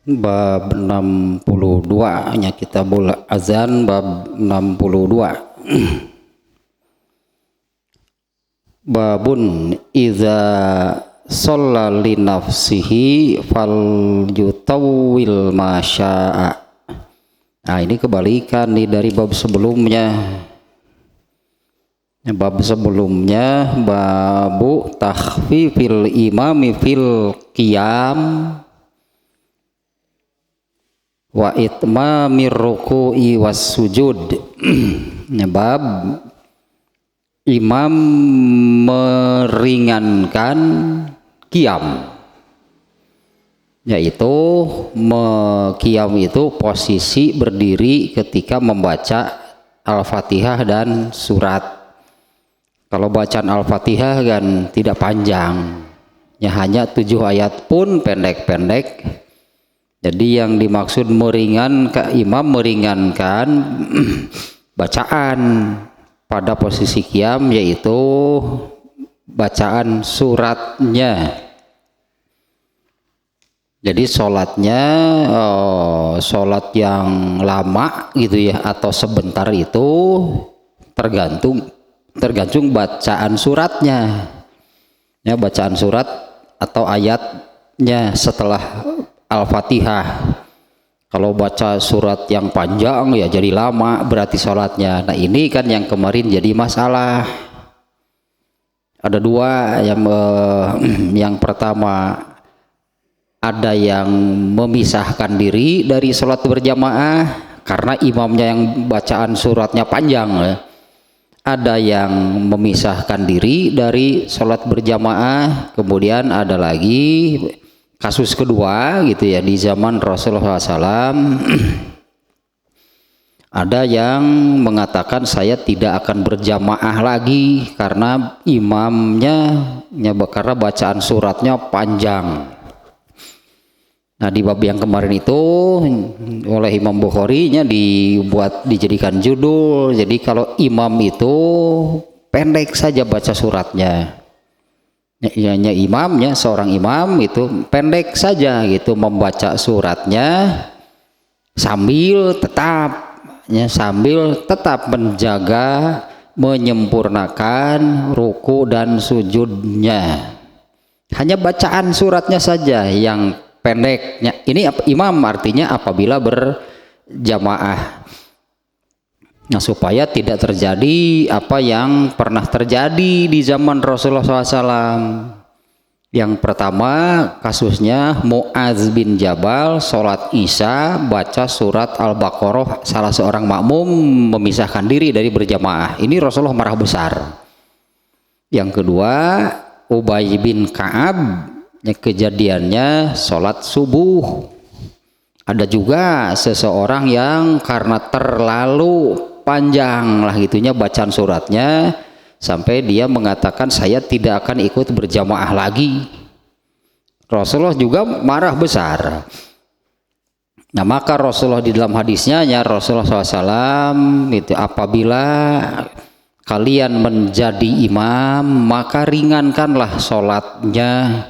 Bab 62 nya Kitabul Azan bab 62. Babun iza shalla li nafsihi fal yutawwil masya'a. Nah, ini kebalikan nih dari bab sebelumnya. Bab sebelumnya babu takhfifil imami fil qiyam wa itmamir ruku'i was sujud. Bab imam meringankan qiyam, yaitu qiyam itu posisi berdiri ketika membaca Al-Fatihah dan surat. Kalau bacaan Al-Fatihah kan tidak panjang, ya hanya 7 ayat pun pendek-pendek. Jadi yang dimaksud imam meringankan bacaan pada posisi qiyam, yaitu bacaan suratnya. Jadi sholatnya sholat yang lama gitu ya, atau sebentar, itu tergantung bacaan suratnya. Ya, bacaan surat atau ayatnya setelah Al-Fatihah. Kalau baca surat yang panjang ya jadi lama berarti sholatnya. Nah, ini kan yang kemarin jadi masalah. Ada dua, yang pertama ada yang memisahkan diri dari sholat berjamaah karena imamnya yang bacaan suratnya panjang. Ada yang memisahkan diri dari sholat berjamaah. Kemudian ada lagi kasus kedua gitu ya, di zaman Rasulullah SAW ada yang mengatakan saya tidak akan berjamaah lagi karena karena bacaan suratnya panjang. Nah, di bab yang kemarin itu oleh Imam Bukhari dijadikan judul. Jadi kalau imam itu pendek saja baca suratnya. Seorang imam itu pendek saja gitu membaca suratnya sambil tetap menjaga, menyempurnakan ruku dan sujudnya. Hanya bacaan suratnya saja yang pendeknya. Ini imam artinya apabila berjamaah. Nah, supaya tidak terjadi apa yang pernah terjadi di zaman Rasulullah SAW. Yang pertama kasusnya Mu'adz bin Jabal sholat Isya baca surat Al-Baqarah, salah seorang makmum memisahkan diri dari berjamaah. Ini Rasulullah marah besar. Yang kedua Ubay bin Ka'ab, kejadiannya sholat subuh. Ada juga seseorang yang karena terlalu panjang lah gitunya bacaan suratnya sampai dia mengatakan saya tidak akan ikut berjamaah lagi. Rasulullah juga marah besar. Nah, maka Rasulullah di dalam hadisnya Rasulullah SAW itu, apabila kalian menjadi imam maka ringankanlah sholatnya,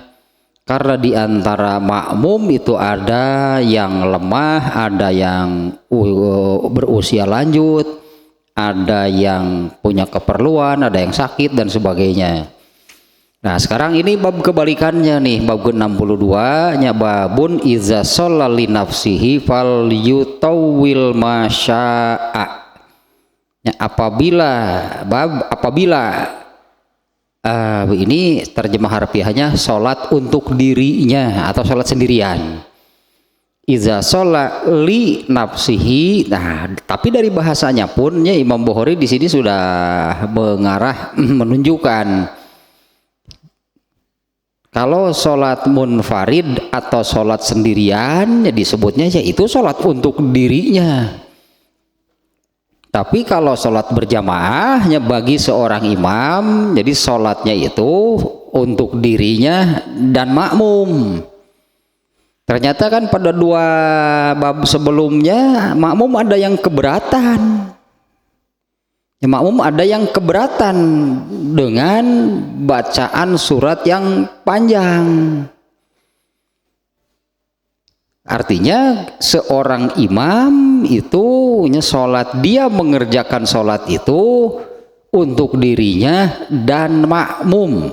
karena di antara makmum itu ada yang lemah, ada yang berusia lanjut, ada yang punya keperluan, ada yang sakit dan sebagainya. Nah, sekarang ini bab kebalikannya nih, bab ke-62 nya babun iza shalla li nafsihi fal yutawwil masya'a. Ya, apabila ini terjemah harfiahnya sholat untuk dirinya atau sholat sendirian. Iza sholat li nafsihi. Nah, tapi dari bahasanya pun Imam Bukhari di sini sudah menunjukkan kalau sholat munfarid atau sholat sendirian disebutnya itu sholat untuk dirinya. Tapi kalau sholat berjamaah bagi seorang imam, jadi sholatnya itu untuk dirinya dan makmum. Ternyata kan pada 2 bab sebelumnya makmum ada yang keberatan. Makmum ada yang keberatan dengan bacaan surat yang panjang. Artinya seorang imam itu sholat, dia mengerjakan sholat itu untuk dirinya dan makmum.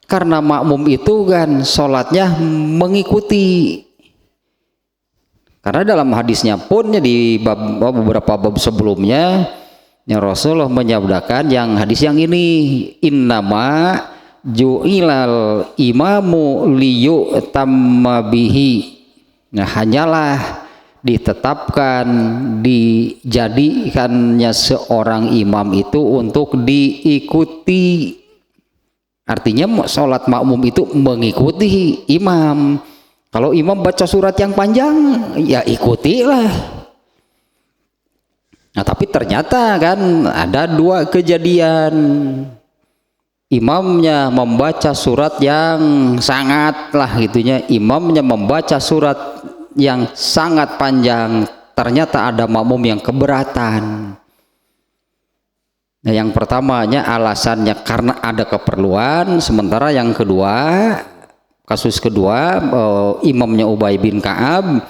Karena makmum itu kan sholatnya mengikuti. Karena dalam hadisnya pun di beberapa bab sebelumnya yang Rasulullah menyabdakan yang hadis yang ini, innama ju'ilal imamu liyu'tamma bihi. Nah, hanyalah ditetapkan, dijadikannya seorang imam itu untuk diikuti. Artinya sholat makmum itu mengikuti imam. Kalau imam baca surat yang panjang, ya ikutilah. Nah, tapi ternyata kan ada dua kejadian. Imamnya membaca surat yang sangatlah gitunya, imamnya membaca surat yang sangat panjang, ternyata ada makmum yang keberatan. Nah, yang pertamanya alasannya karena ada keperluan, sementara yang kedua, kasus kedua, imamnya Ubay bin Ka'ab,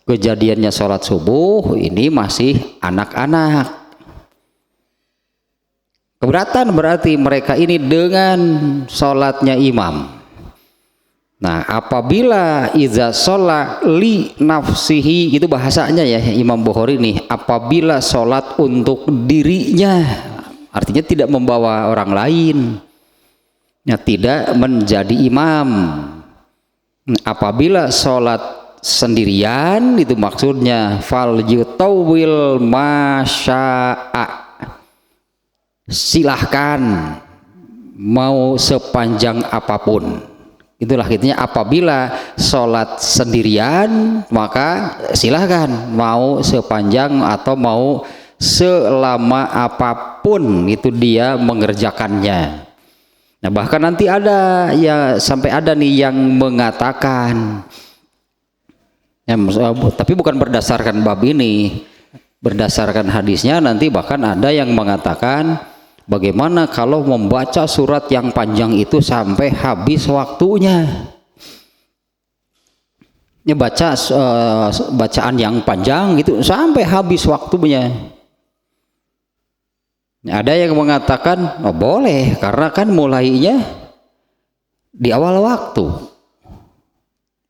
kejadiannya sholat subuh, ini masih anak-anak. Keberatan berarti mereka ini dengan sholatnya imam. Nah, apabila iza sholat li nafsihi, itu bahasanya ya Imam Bukhari nih, apabila sholat untuk dirinya, artinya tidak membawa orang lain, ya, tidak menjadi imam. Apabila sholat sendirian, itu maksudnya fal yutawil masya'a, silahkan mau sepanjang apapun. Itulah artinya apabila sholat sendirian maka silahkan mau sepanjang atau mau selama apapun itu dia mengerjakannya. Nah, bahkan nanti ada ya, sampai ada nih yang mengatakan ya, tapi bukan berdasarkan bab ini, berdasarkan hadisnya nanti bahkan ada yang mengatakan bagaimana kalau membaca surat yang panjang itu sampai habis waktunya. Ini baca bacaan yang panjang itu sampai habis waktunya. Ada yang mengatakan oh, boleh karena kan mulainya di awal waktu.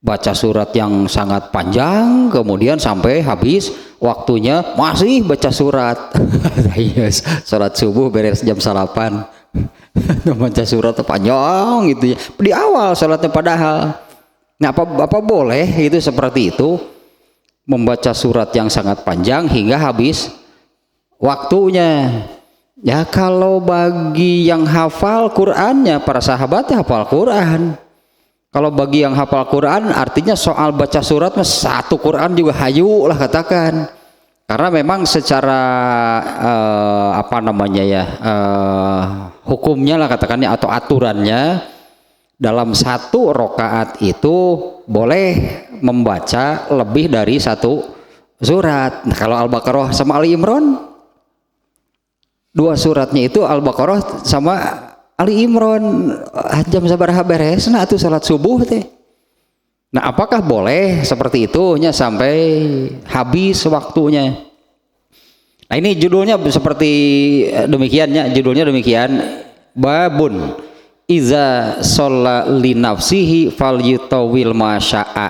Baca surat yang sangat panjang kemudian sampai habis waktunya masih baca surat. Sholat subuh beres jam 8 baca surat panjang gitu ya di awal sholatnya padahal. Nah, apa boleh itu seperti itu membaca surat yang sangat panjang hingga habis waktunya. Ya kalau bagi yang hafal Qur'annya, para sahabatnya hafal Qur'an. Kalau bagi yang hafal Quran artinya soal baca surat satu Quran juga hayu lah katakan. Karena memang secara apa namanya ya, hukumnya lah katakannya atau aturannya dalam satu rokaat itu boleh membaca lebih dari satu surat. Nah, kalau Al-Baqarah sama Ali Imran, dua suratnya itu Al-Baqarah sama Ali Imran, jam sabaraha beres nah itu salat subuh teh. Nah, apakah boleh seperti itu sampai habis waktunya? Nah, ini judulnya seperti demikiannya, judulnya demikian, babun iza sholla li nafsihi fal yutawil masya'a.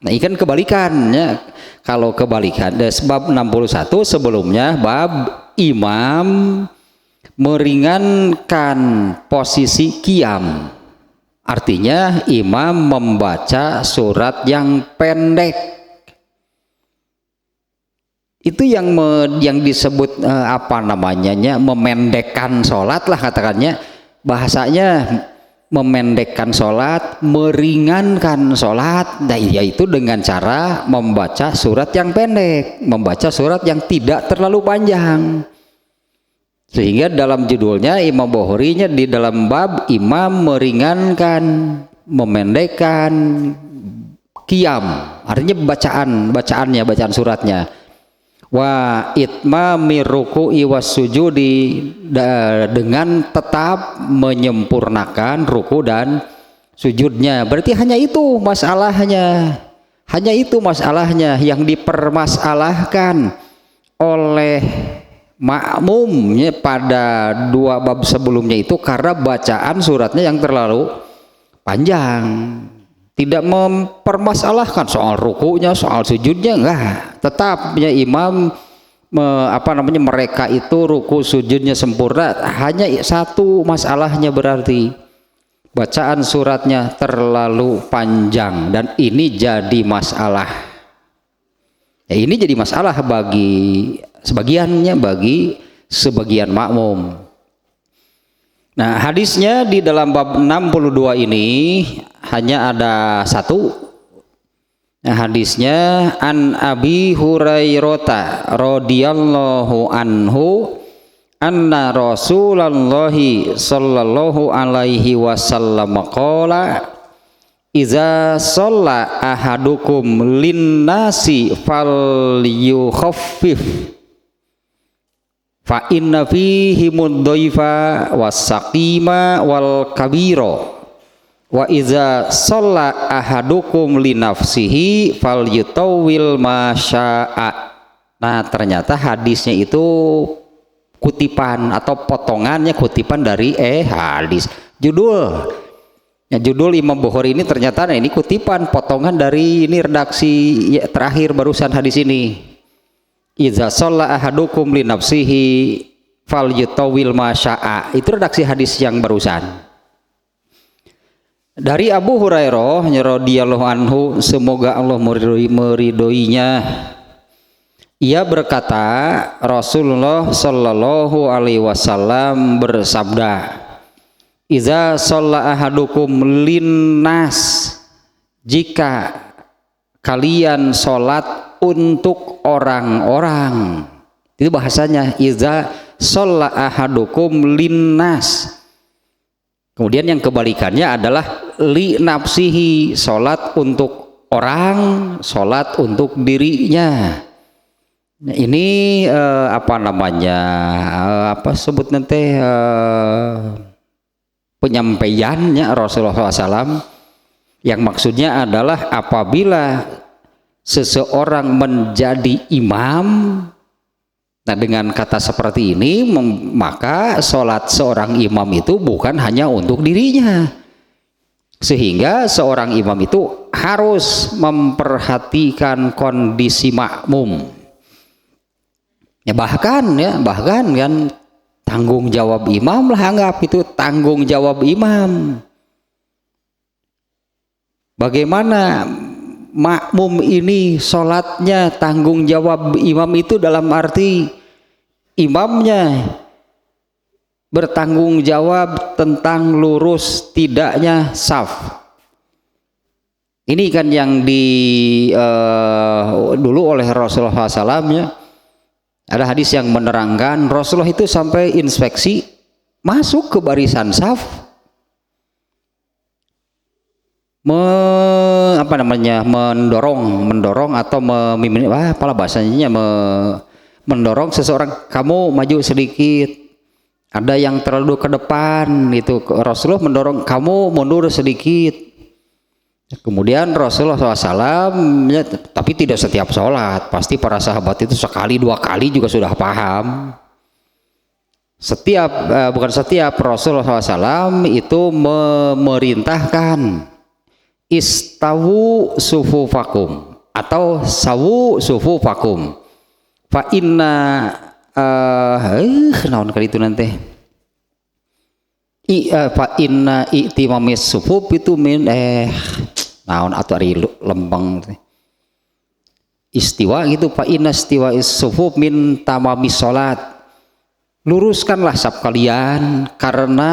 Nah, ini kan kebalikannya. Kalau kebalikan bab 61 sebelumnya bab imam meringankan posisi qiyam, artinya imam membaca surat yang pendek. Itu yang disebut apa namanya, memendekkan sholat lah katakannya, bahasanya memendekkan sholat, meringankan sholat, nah, yaitu dengan cara membaca surat yang pendek, membaca surat yang tidak terlalu panjang. Sehingga dalam judulnya Imam Bukhari-nya di dalam bab imam meringankan, memendekkan qiyam, artinya bacaan suratnya. Wa itmami ruku'i was sujudi, dengan tetap menyempurnakan ruku dan sujudnya. Berarti hanya itu masalahnya, Hanya itu masalahnya yang dipermasalahkan oleh makmumnya pada dua bab sebelumnya itu karena bacaan suratnya yang terlalu panjang. Tidak mempermasalahkan soal rukunya, soal sujudnya, enggak. Tetapnya imam mereka itu ruku sujudnya sempurna. Hanya satu masalahnya berarti bacaan suratnya terlalu panjang, dan ini jadi masalah. Ya, ini jadi masalah bagi sebagiannya, bagi sebagian makmum. Nah, hadisnya di dalam bab 62 ini hanya ada satu. Nah, hadisnya an Abi Hurairah radhiyallahu anhu anna Rasulullah sallallahu alaihi wasallam qala iza shalla ahadukum linnasi falyukhaffif fa inna fihi mudhaifa wasaqima wal kabira wa iza shalla ahadukum linafsihi falyutawwil masya'a. Nah, ternyata hadisnya itu kutipan atau potongannya kutipan dari hadis. Judul Imam Bukhari ini ternyata ini kutipan potongan dari ini redaksi terakhir barusan hadis ini. Idza shalla ahadukum li nafsihi falyutawwil ma syaa. Itu redaksi hadis yang barusan. Dari Abu Hurairah radhiyallahu anhu, semoga Allah meridhoinya. Ia berkata, Rasulullah Shallallahu Alaihi Wasallam bersabda, "Iza shalla ahadukum linnas, jika kalian sholat untuk orang-orang." Itu bahasanya, iza shalla ahadukum linnas. Kemudian yang kebalikannya adalah li nafsihi, sholat untuk orang, sholat untuk dirinya. Nah, ini sebut nanti penyampaiannya Rasulullah SAW, yang maksudnya adalah apabila seseorang menjadi imam, nah dengan kata seperti ini maka sholat seorang imam itu bukan hanya untuk dirinya, sehingga seorang imam itu harus memperhatikan kondisi makmum. Ya bahkan kan tanggung jawab imam lah, anggap itu tanggung jawab imam. Bagaimana makmum ini sholatnya tanggung jawab imam itu dalam arti imamnya bertanggung jawab tentang lurus tidaknya saf. Ini kan yang dulu oleh Rasulullah SAW ya. Ada hadis yang menerangkan Rasulullah itu sampai inspeksi masuk ke barisan saf, mendorong atau memimpin, mendorong seseorang, kamu maju sedikit, ada yang terlalu ke depan, itu Rasulullah mendorong, kamu mundur sedikit. Kemudian Rasulullah SAW ya, tapi tidak setiap sholat, pasti para sahabat itu sekali dua kali juga sudah paham. Bukan setiap Rasulullah SAW itu memerintahkan istawu sufufakum atau sawu sufufakum fa inna naon kali itu nanti fa inna itimamis sufuf itu min naon atau ari lempeng istiwa gitu, fa inna istiwa is-sufuf min tamamis salat. Luruskanlah saf kalian, karena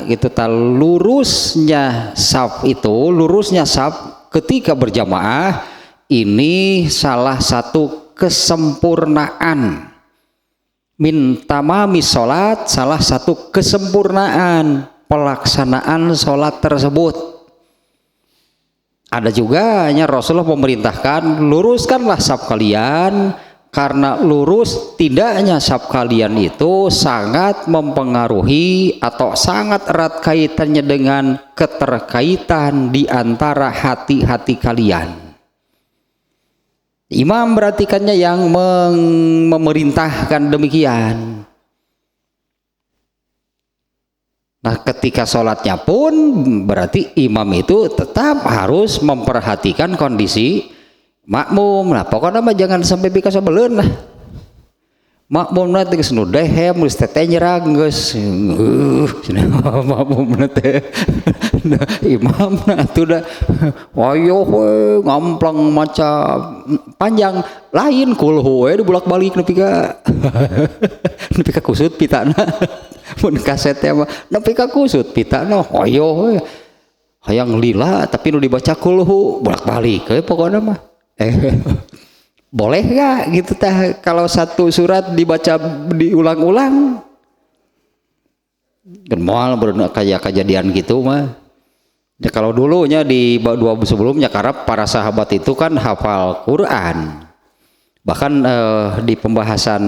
gitu lurusnya saf ketika berjamaah ini salah satu kesempurnaan. Min tamamis salat, salah satu kesempurnaan pelaksanaan salat tersebut. Ada juga Rasulullah memerintahkan luruskanlah saf kalian, karena lurus tidaknya saf kalian itu sangat mempengaruhi atau sangat erat kaitannya dengan keterkaitan di antara hati-hati kalian. Imam berartikannya yang memerintahkan demikian. Nah ketika sholatnya pun berarti imam itu tetap harus memperhatikan kondisi makmum. Nah pokoknya mah jangan sampai bika sabeleun lah. Makmum nanti geus nu dehem geus teteh nyerang geus makmum nanti imam atuh da ayo we ngamplang maca panjang lain kulhu we dibulak-balik nepi ka kusut pitana mun kasetnya mah nepi ka kusut pitana ayo we hayang lila tapi nu dibaca kulhu bolak-balik pokoknya mah boleh gak gitu teh kalau satu surat dibaca diulang-ulang kan moal kayak kejadian gitu mah ya, kalau dulunya di dua sebelumnya karena para sahabat itu kan hafal Quran bahkan di pembahasan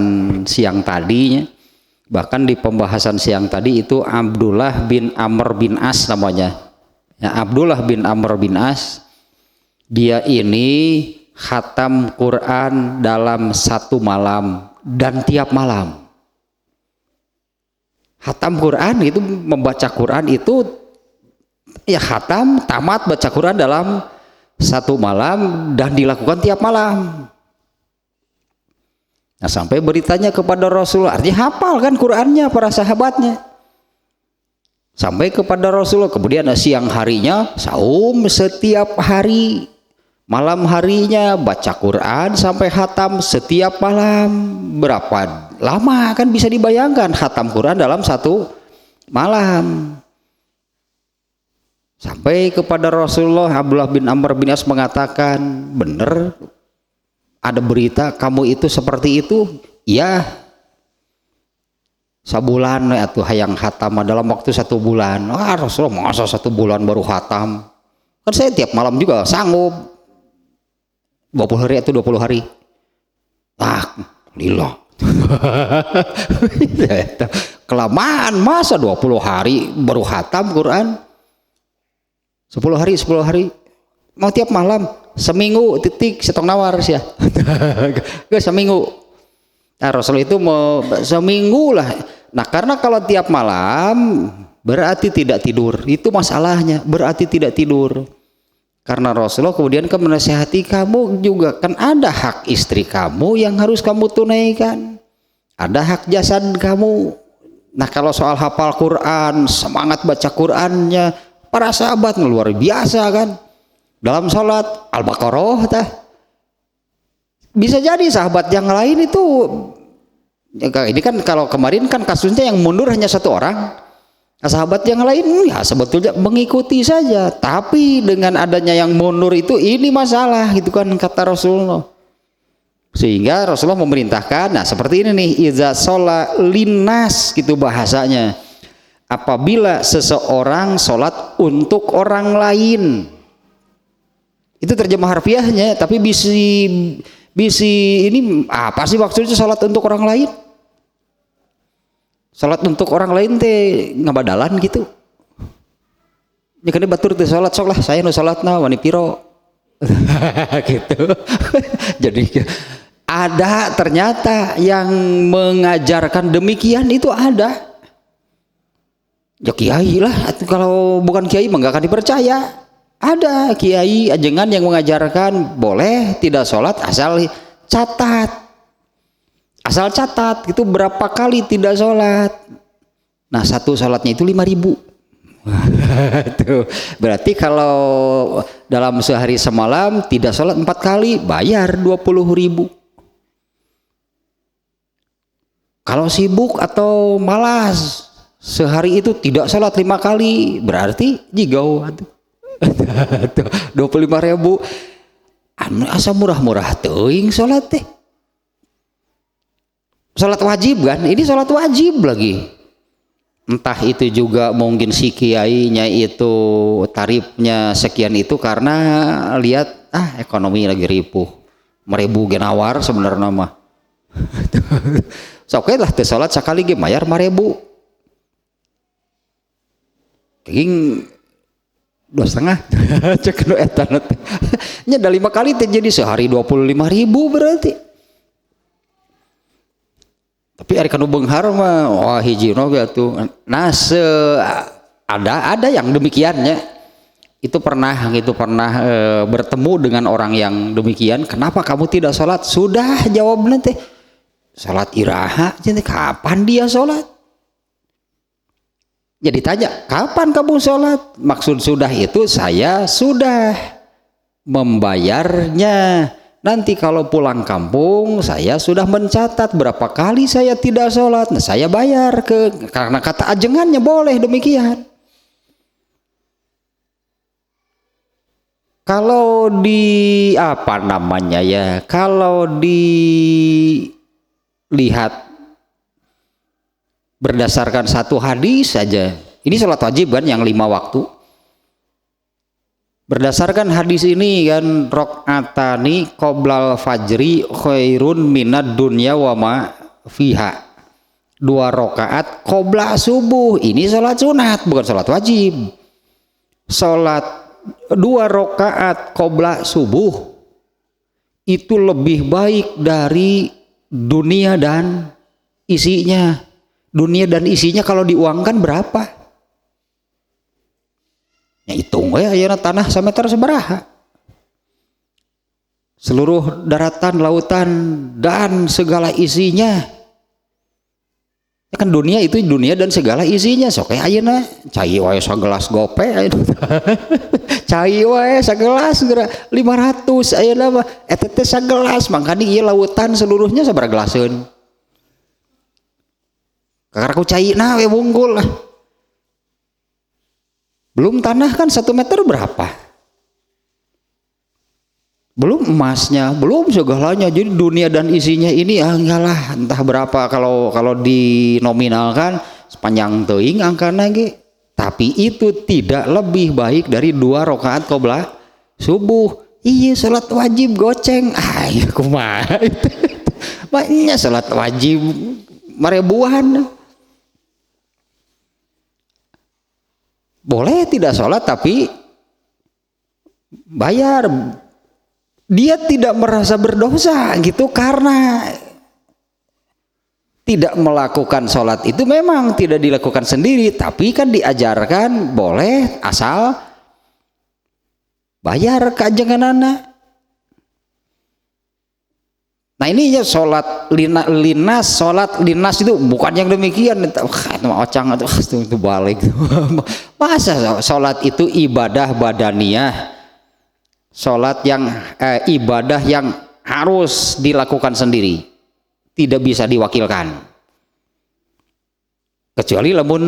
siang tadinya itu Abdullah bin Amr bin As namanya ya, Abdullah bin Amr bin As dia ini khatam Quran dalam satu malam dan tiap malam. Khatam Quran itu membaca Quran itu ya khatam tamat baca Quran dalam satu malam dan dilakukan tiap malam. Nah sampai beritanya kepada Rasulullah, artinya hafal kan Qurannya para sahabatnya. Sampai kepada Rasulullah, kemudian siang harinya saum setiap hari. Malam harinya baca Quran sampai khatam setiap malam. Berapa lama kan bisa dibayangkan khatam Quran dalam satu malam. Sampai kepada Rasulullah, Abdullah bin Amr bin As mengatakan, benar ada berita kamu itu seperti itu? Iya. Sabulan atau hayang khatam dalam waktu 1 bulan. Ah Rasulullah masa 1 bulan baru khatam? Kan saya tiap malam juga sanggup. 20 hari atau 20 hari. Ah, lillah. Kelamaan masa 20 hari baru khatam Quran. 10 hari. Mau tiap malam, seminggu titik setong nawar sih ya. Gak seminggu. Nah, Rasul itu mau seminggu lah. Nah, karena kalau tiap malam berarti tidak tidur. Itu masalahnya, berarti tidak tidur. Karena Rasulullah kemudian kan menasihati kamu juga kan ada hak istri kamu yang harus kamu tunaikan. Ada hak jasad kamu. Nah kalau soal hafal Quran, semangat baca Qurannya, para sahabat luar biasa kan. Dalam sholat Al-Baqarah tah. Bisa jadi sahabat yang lain itu, ini kan kalau kemarin kan kasusnya yang mundur hanya 1 orang. Nah, sahabat yang lain ya sebetulnya mengikuti saja, tapi dengan adanya yang mundur itu ini masalah gitu kan kata Rasulullah. Sehingga Rasulullah memerintahkan, nah seperti ini nih, iza sholat linnas gitu bahasanya. Apabila seseorang sholat untuk orang lain, itu terjemah harfiahnya, tapi bisi ini apa sih maksudnya sholat untuk orang lain? Salat untuk orang lain teh ngabadalan gitu. Ya kan batur teh salat sok lah saya nu salatna wani piro. Gitu. Jadi ada ternyata yang mengajarkan demikian itu ada. Ya kiai lah, kalau bukan kiai mah enggak akan dipercaya. Ada kiai ajengan yang mengajarkan boleh tidak sholat asal catat. Asal catat itu berapa kali tidak sholat. Nah satu sholatnya itu 5.000. Tuh, berarti kalau dalam sehari semalam tidak sholat 4 kali bayar 20.000. Kalau sibuk atau malas sehari itu tidak sholat 5 kali berarti jigau. 25.000. Asa murah-murah teuing sholat teh. Sholat wajib kan, ini sholat wajib lagi. Entah itu juga mungkin si kiainya itu tarifnya sekian itu karena lihat ekonomi lagi ripuh, 1.000 genawar sebenarnya mah. Sok lah teh sholat sekali ge bayar 5.000. King 2,5 cek nu eta teh nya da 5 kali teh jadi sehari 25.000 berarti. Tapi ari kanu beunghar mah wah hiji no atuh. Nah ada yang demikiannya. Itu pernah bertemu dengan orang yang demikian. Kenapa kamu tidak sholat? Sudah jawabnya teh sholat iraha. Jadi kapan dia sholat? Jadi tanya kapan kamu sholat? Maksud sudah itu saya sudah membayarnya. Nanti kalau pulang kampung saya sudah mencatat berapa kali saya tidak sholat. Nah saya bayar karena kata ajengannya boleh demikian. Kalau di apa namanya ya, kalau dilihat berdasarkan satu hadis saja, ini sholat wajib kan yang 5 waktu. Berdasarkan hadis ini kan rok'atani qoblal fajri khairun minad dunya wa ma fiha. 2 rakaat qobla subuh, ini sholat sunat bukan sholat wajib. Sholat 2 rakaat qobla subuh itu lebih baik dari dunia dan isinya. Dunia dan isinya kalau diuangkan berapa? Ya hitung we ayeuna tanah sameter sabaraha. Seluruh daratan, lautan dan segala isinya. Ya kan dunia itu dunia dan segala isinya. Sok ayeuna cai wae sagelas gope. Cai wae sagelas geura 500 ayeuna mah eta teh sagelas mangkana ieu lautan seluruhnya sabaraha gelaseun. Kakaraku cai nah we wunggul lah. Belum tanah kan 1 meter berapa? Belum emasnya, belum segalanya. Jadi dunia dan isinya ini enggaklah entah berapa kalau dinominalkan sepanjang teuing angkana ge. Tapi itu tidak lebih baik dari 2 rakaat qobla subuh. Iya salat wajib goceng. Iya kumaha itu. Banyak salat wajib marebuan. Boleh tidak sholat tapi bayar. Dia tidak merasa berdosa gitu karena tidak melakukan sholat itu memang tidak dilakukan sendiri, tapi kan diajarkan boleh asal bayar ke ajenganana. Nah ini ya sholat sholat linas itu bukan yang demikian. Ocang itu balik. Masa sholat itu ibadah badaniyah, sholat yang ibadah yang harus dilakukan sendiri, tidak bisa diwakilkan. Kecuali lamun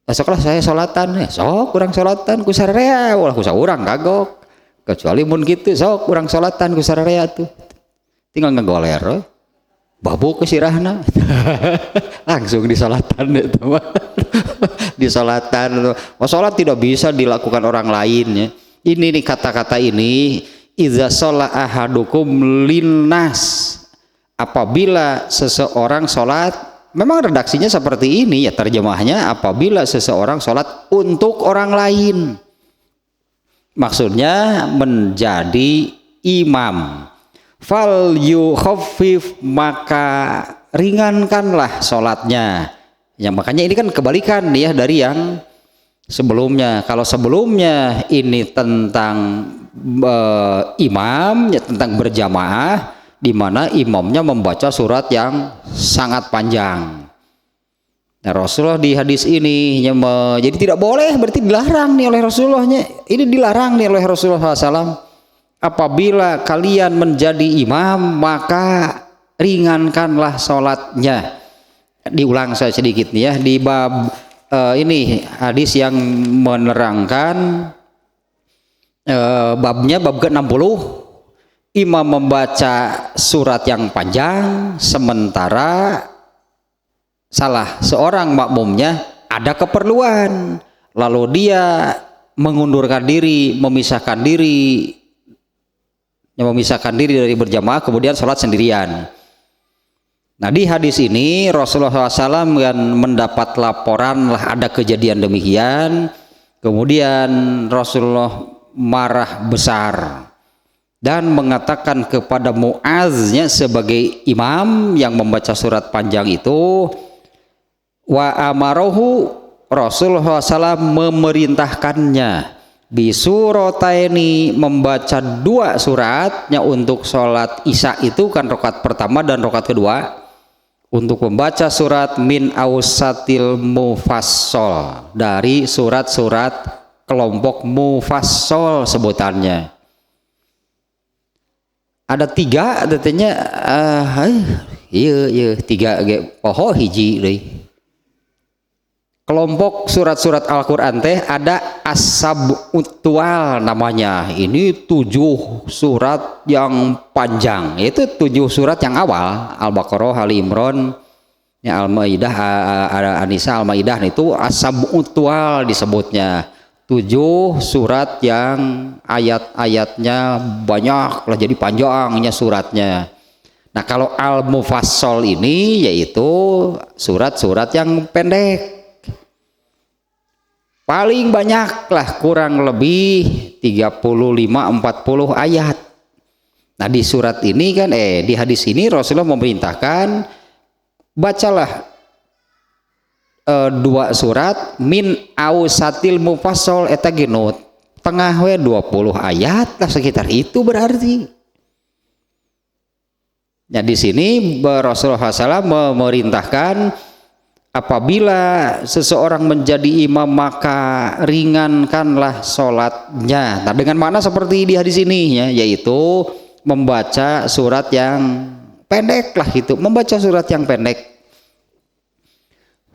sekolah saya sholatan, sok kurang sholatan ku sararea, ulah ku saurang kagok. Kecuali mun gitu sok kurang sholatan ku sararea tuh tinggal ngegoler babu ke sirahna langsung disolatan itu disolatan. Sholat tidak bisa dilakukan orang lainnya. Ini nih kata-kata ini idza sholat ahadukum linnas, apabila seseorang sholat, memang redaksinya seperti ini ya terjemahnya, apabila seseorang sholat untuk orang lain. Maksudnya menjadi imam. Fal yukhaffif, maka ringankanlah sholatnya. Ya makanya ini kan kebalikan ya dari yang sebelumnya. Kalau sebelumnya ini tentang imam, ya tentang berjamaah, di mana imamnya membaca surat yang sangat panjang. Nah Rasulullah di hadis ini jadi tidak boleh, berarti dilarang nih oleh Rasulullahnya. Ini dilarang nih oleh Rasulullah SAW. Apabila kalian menjadi imam maka ringankanlah sholatnya. Diulang saya sedikit nih ya di bab ini hadis yang menerangkan babnya bab ke-60. Imam membaca surat yang panjang sementara salah seorang makmumnya ada keperluan, lalu dia mengundurkan diri, memisahkan diri dari berjamaah, kemudian sholat sendirian. Nah di hadis ini Rasulullah SAW mendapat laporan lah ada kejadian demikian. Kemudian Rasulullah marah besar dan mengatakan kepada Muaznya sebagai imam yang membaca surat panjang itu, wa amarohu, Rasulullah SAW memerintahkannya bisurataini, membaca 2 suratnya untuk sholat isya itu kan rakaat pertama dan rakaat kedua, untuk membaca surat min ausatil mufassal, dari surat-surat kelompok mufassal sebutannya. Ada 3 artinya iya 3 ge poho hiji deui. Kelompok surat-surat Al-Qur'an teh ada as-sab'utwal namanya. Ini 7 surat yang panjang. Itu 7 surat yang awal, Al-Baqarah, Ali Imran, ya Al-Maidah, An-Nisa, Al-Maidah, itu as-sab'utwal disebutnya. 7 surat yang ayat-ayatnya banyak lah, jadi panjangnya suratnya. Nah, kalau Al-Mufassal ini yaitu surat-surat yang pendek. Paling banyak lah, kurang lebih 35-40 ayat. Nah, di surat ini kan di hadis ini Rasulullah memerintahkan bacalah 2 surat min ausatil mufassal eta genut tengah we 20 ayat lah sekitar itu berarti. Nah, di sini Rasulullah SAW memerintahkan apabila seseorang menjadi imam maka ringankanlah sholatnya. Nah, dengan mana seperti di hadis ini ya, yaitu membaca surat yang pendek lah, itu membaca surat yang pendek.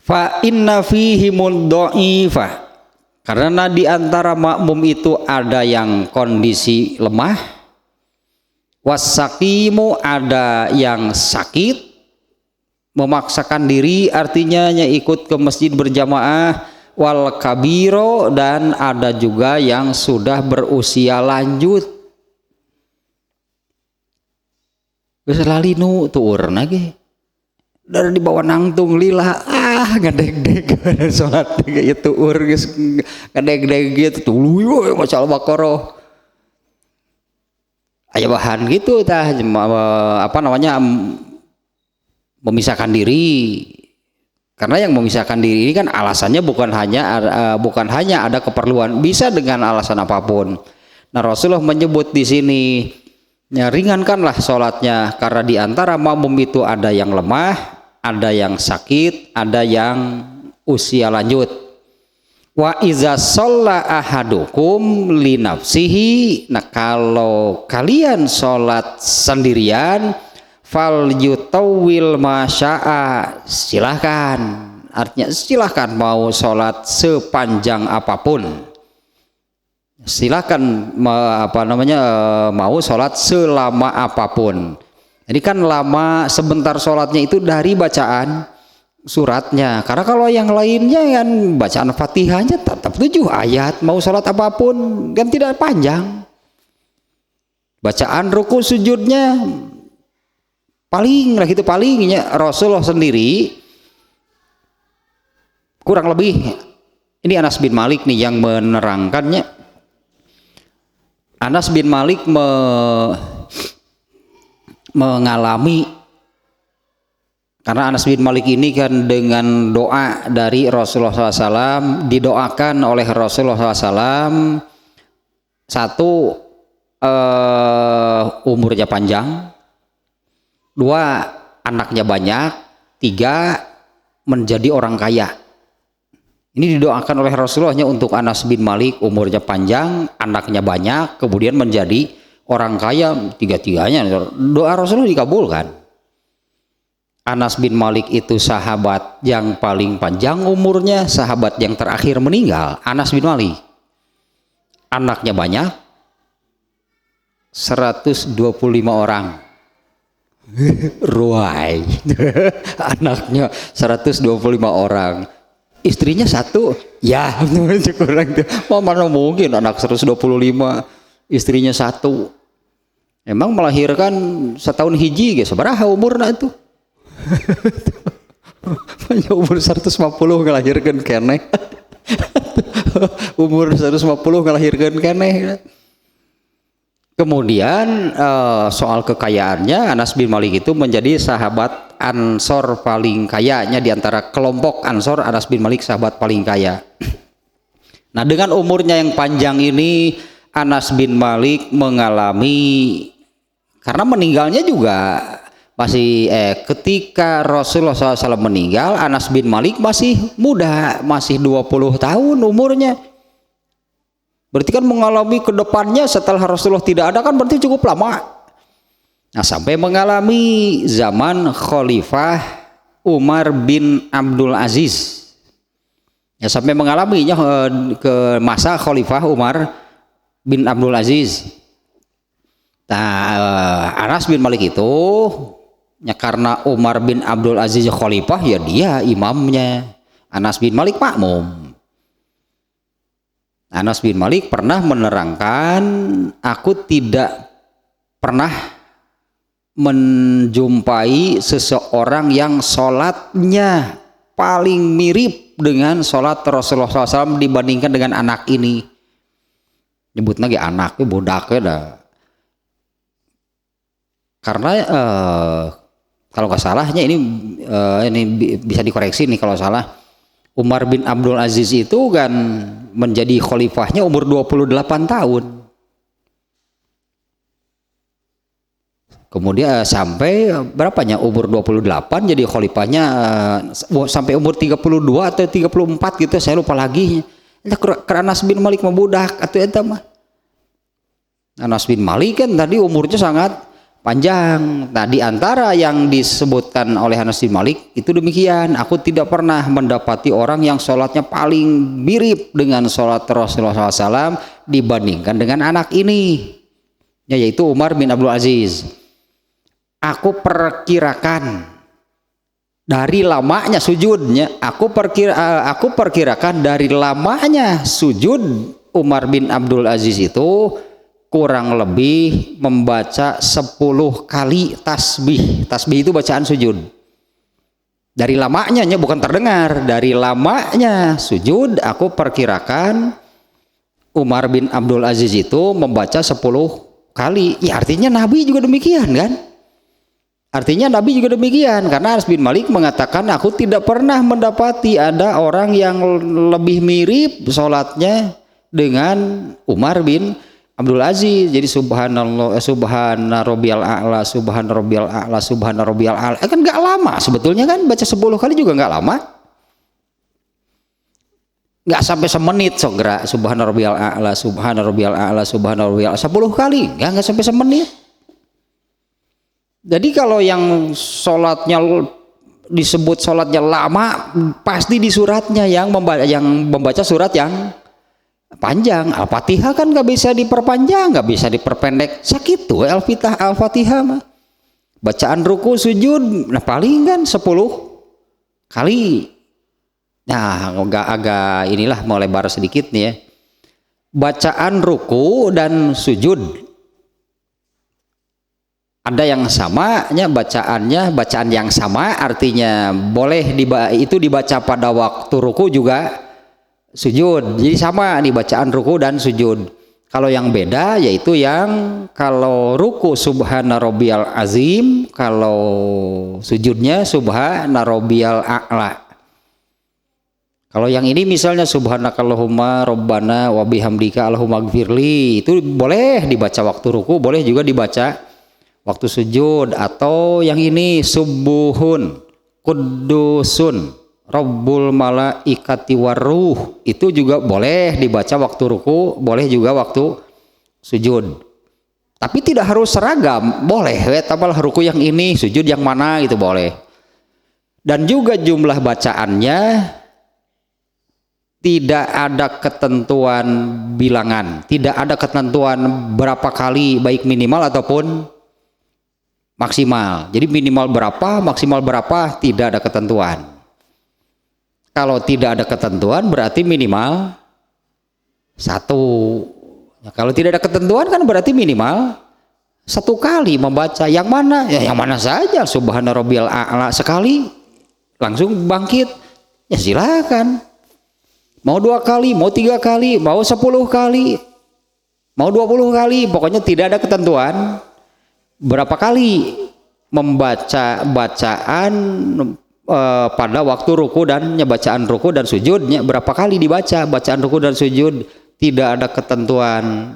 Fa inna fihi mudha'ifah, karena di antara makmum itu ada yang kondisi lemah, wasakimu, ada yang sakit, memaksakan diri artinya ikut ke masjid berjamaah, wal kabiro, dan ada juga yang sudah berusia lanjut. Geus lali nu tuur nage dari di bawah nangtung lila ngadeg-deg salat ge ieu tuur geus ngadeg-deg gitu tuluy we maca Al-Baqarah. Aya bahan gitu tah apa namanya, memisahkan diri. Karena yang memisahkan diri ini kan alasannya bukan hanya ada keperluan, bisa dengan alasan apapun. Nah, Rasulullah menyebut di sini ya, ringankanlah sholatnya, karena di antara makmum itu ada yang lemah, ada yang sakit, ada yang usia lanjut. Wa iza shalla ahadukum li nafsihi, nah kalau kalian sholat sendirian, fal yutawil masya'a, silahkan, artinya silahkan mau sholat sepanjang apapun, silahkan mau sholat selama apapun. Jadi kan lama sebentar sholatnya itu dari bacaan suratnya, karena kalau yang lainnya kan bacaan Fatihahnya tetap 7 ayat, mau sholat apapun kan tidak panjang. Bacaan ruku sujudnya paling lah gitu, palingnya Rasulullah sendiri kurang lebih, ini Anas bin Malik nih yang menerangkannya. Anas bin Malik mengalami, karena Anas bin Malik ini kan dengan doa dari Rasulullah SAW, didoakan oleh Rasulullah SAW, 1 umurnya panjang, 2 anaknya banyak, 3 menjadi orang kaya. Ini didoakan oleh Rasulullah untuk Anas bin Malik, umurnya panjang, anaknya banyak, kemudian menjadi orang kaya, 3-tiganya. Doa Rasulullah dikabulkan. Anas bin Malik itu sahabat yang paling panjang umurnya, sahabat yang terakhir meninggal, Anas bin Malik. Anaknya banyak, 125 orang. Ruai. Anaknya 125 orang. Istrinya 1, ya kurang tuh. Mana mungkin anak 125, istrinya 1. Emang melahirkan setahun hiji ge sabaraha umurna itu? Umur 150 ngelahirkan keneh. Umur 150 ngelahirkan keneh. Kemudian soal kekayaannya, Anas bin Malik itu menjadi sahabat Ansor paling kayanya di antara kelompok Ansor. Anas bin Malik sahabat paling kaya. Nah, dengan umurnya yang panjang ini, Anas bin Malik mengalami, karena meninggalnya juga masih ketika Rasulullah SAW meninggal, Anas bin Malik masih muda, masih 20 tahun umurnya. Berarti kan mengalami ke depannya setelah Rasulullah tidak ada kan berarti cukup lama. Nah, sampai mengalami zaman Khalifah Umar bin Abdul Aziz. Ya, sampai mengalaminya ke masa Khalifah Umar bin Abdul Aziz. Nah, Anas bin Malik itu ya karena Umar bin Abdul Aziz Khalifah, ya dia imamnya. Anas bin Malik makmum. Anas bin Malik pernah menerangkan, aku tidak pernah menjumpai seseorang yang sholatnya paling mirip dengan sholat Rasulullah SAW dibandingkan dengan anak ini. Nyebut lagi anaknya, bodaknya dah. Karena kalau nggak salahnya ini bisa dikoreksi nih kalau salah. Umar bin Abdul Aziz itu kan menjadi khalifahnya umur 28 tahun. Kemudian sampai berapanya umur 28 jadi khalifahnya sampai umur 32 atau 34 gitu, saya lupa lagi. Karena Anas bin Malik membudak atau itu mah. Anas bin Malik kan tadi umurnya sangat panjang. Nah, di antara yang disebutkan oleh Anas bin Malik itu demikian, aku tidak pernah mendapati orang yang sholatnya paling mirip dengan sholat Rasulullah SAW dibandingkan dengan anak ini, yaitu Umar bin Abdul Aziz. Aku perkirakan dari lamanya sujudnya, aku perkirakan dari lamanya sujud Umar bin Abdul Aziz itu kurang lebih membaca 10 kali tasbih. Tasbih itu bacaan sujud. Dari lamanya, bukan terdengar. Dari lamanya sujud, aku perkirakan Umar bin Abdul Aziz itu membaca 10 kali. Ya, artinya Nabi juga demikian kan? Artinya Nabi juga demikian. Karena Anas bin Malik mengatakan, aku tidak pernah mendapati ada orang yang lebih mirip sholatnya dengan Umar bin Abdul Aziz. Jadi subhanallah, subhana rabbiyal a'la, subhana rabbiyal a'la, subhana rabbiyal a'la. Kan enggak lama sebetulnya kan, baca 10 kali juga enggak lama. Enggak sampai semenit segera subhana rabbiyal a'la, subhana rabbiyal a'la, subhana rabbiyal a'la 10 kali, enggak sampai semenit. Jadi kalau yang sholatnya disebut sholatnya lama, pasti di suratnya yang membaca surat yang panjang. Al-Fatihah kan nggak bisa diperpanjang, nggak bisa diperpendek, sakit tuh Al-Fatihah mah. Bacaan ruku sujud nah paling kan 10 kali. Nah, agak inilah mau lebar sedikit nih ya. Bacaan ruku dan sujud ada yang sama nya, bacaan yang sama, artinya boleh itu dibaca pada waktu ruku juga sujud. Jadi sama nih bacaan ruku dan sujud. Kalau yang beda yaitu yang kalau ruku subhana rabbiyal azim, kalau sujudnya subhana rabbiyal a'la. Kalau yang ini misalnya subhanakallahumma rabbana wa bihamdika allahumma gfirli, itu boleh dibaca waktu ruku, boleh juga dibaca waktu sujud. Atau yang ini subuhun kudusun Rabbul malaikati waruh, itu juga boleh dibaca waktu ruku, boleh juga waktu sujud. Tapi tidak harus seragam, boleh tabal ruku yang ini, sujud yang mana gitu boleh. Dan juga jumlah bacaannya tidak ada ketentuan bilangan, tidak ada ketentuan berapa kali, baik minimal ataupun maksimal. Jadi minimal berapa, maksimal berapa, tidak ada ketentuan. Kalau tidak ada ketentuan berarti minimal 1. Nah, kalau tidak ada ketentuan kan berarti minimal 1 kali membaca. Yang mana? Ya, yang mana saja. Subhana rabbiyal a'la sekali langsung bangkit. Ya silakan. mau 2 kali, mau 3 kali, mau 10 kali, mau 20 kali, pokoknya tidak ada ketentuan berapa kali membaca bacaan pada waktu ruku dan bacaan ruku dan sujudnya, berapa kali dibaca bacaan ruku dan sujud, tidak ada ketentuan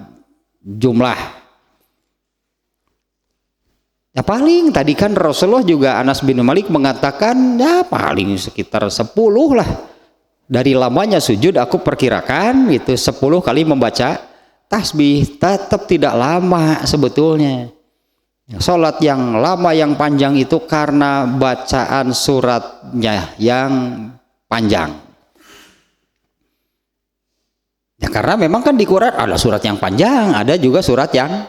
jumlah. Ya paling tadi kan Rasulullah juga, Anas bin Malik mengatakan ya paling sekitar 10 lah. Dari lamanya sujud aku perkirakan itu 10 kali membaca tasbih, tetap tidak lama sebetulnya. Sholat yang lama yang panjang itu karena bacaan suratnya yang panjang. Ya karena memang kan di Quran ada surat yang panjang, ada juga surat yang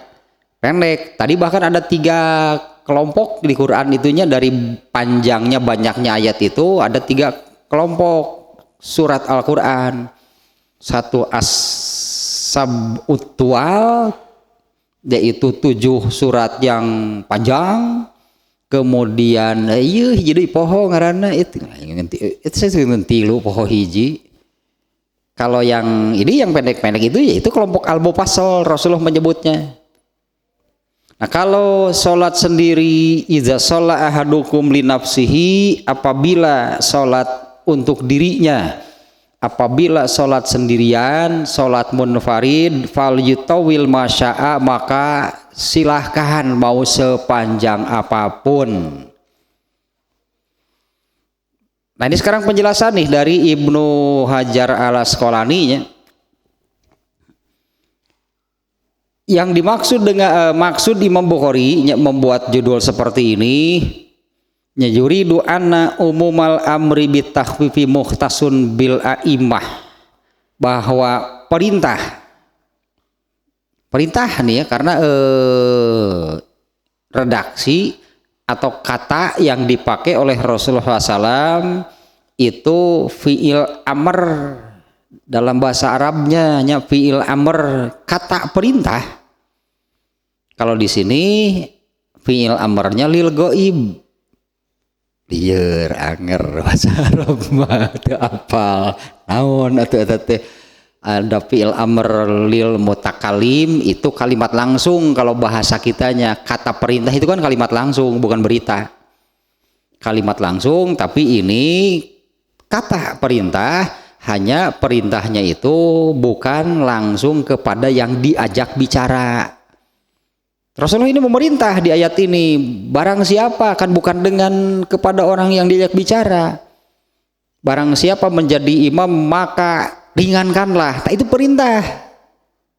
pendek. Tadi bahkan ada 3 kelompok di Quran itunya, dari panjangnya banyaknya ayat itu ada 3 kelompok surat Al-Quran. Satu as-sab'ut-tual, yaitu 7 surat yang panjang. Kemudian iya jadi poho ngaranna itu saya ngentilu poho hiji. Kalau yang ini yang pendek-pendek itu yaitu kelompok al-mufassal, Rasulullah menyebutnya. Nah kalau sholat sendiri, iza sholat ahadukum li nafsihi, apabila sholat untuk dirinya, apabila sholat sendirian, sholat munfarid, fal yutawil masya'a, maka silahkan mau sepanjang apapun. Nah ini sekarang penjelasan nih dari Ibnu Hajar al-Asqalani. Yang dimaksud dengan maksud Imam Bukhari membuat judul seperti ini, yuridu anna umumal amri bitakhfifi mukhtasun bil a'immah, bahwa perintah nih ya, karena redaksi atau kata yang dipakai oleh Rasulullah SAW itu fi'il amr, dalam bahasa Arabnya fi'il amr, kata perintah. Kalau di sini fi'il amrnya lil ghaib. Lieur anger bahasa Arab mah teu apal naon atuh eta teh. Ada fi'il amr lil mutakalim, itu kalimat langsung. Kalau bahasa kitanya kata perintah itu kan kalimat langsung, bukan berita. Kalimat langsung, tapi ini kata perintah, hanya perintahnya itu bukan langsung kepada yang diajak bicara. Rasulullah ini memerintah di ayat ini, barang siapa, kan bukan dengan kepada orang yang diajak bicara. Barang siapa menjadi imam maka ringankanlah. Nah, itu perintah.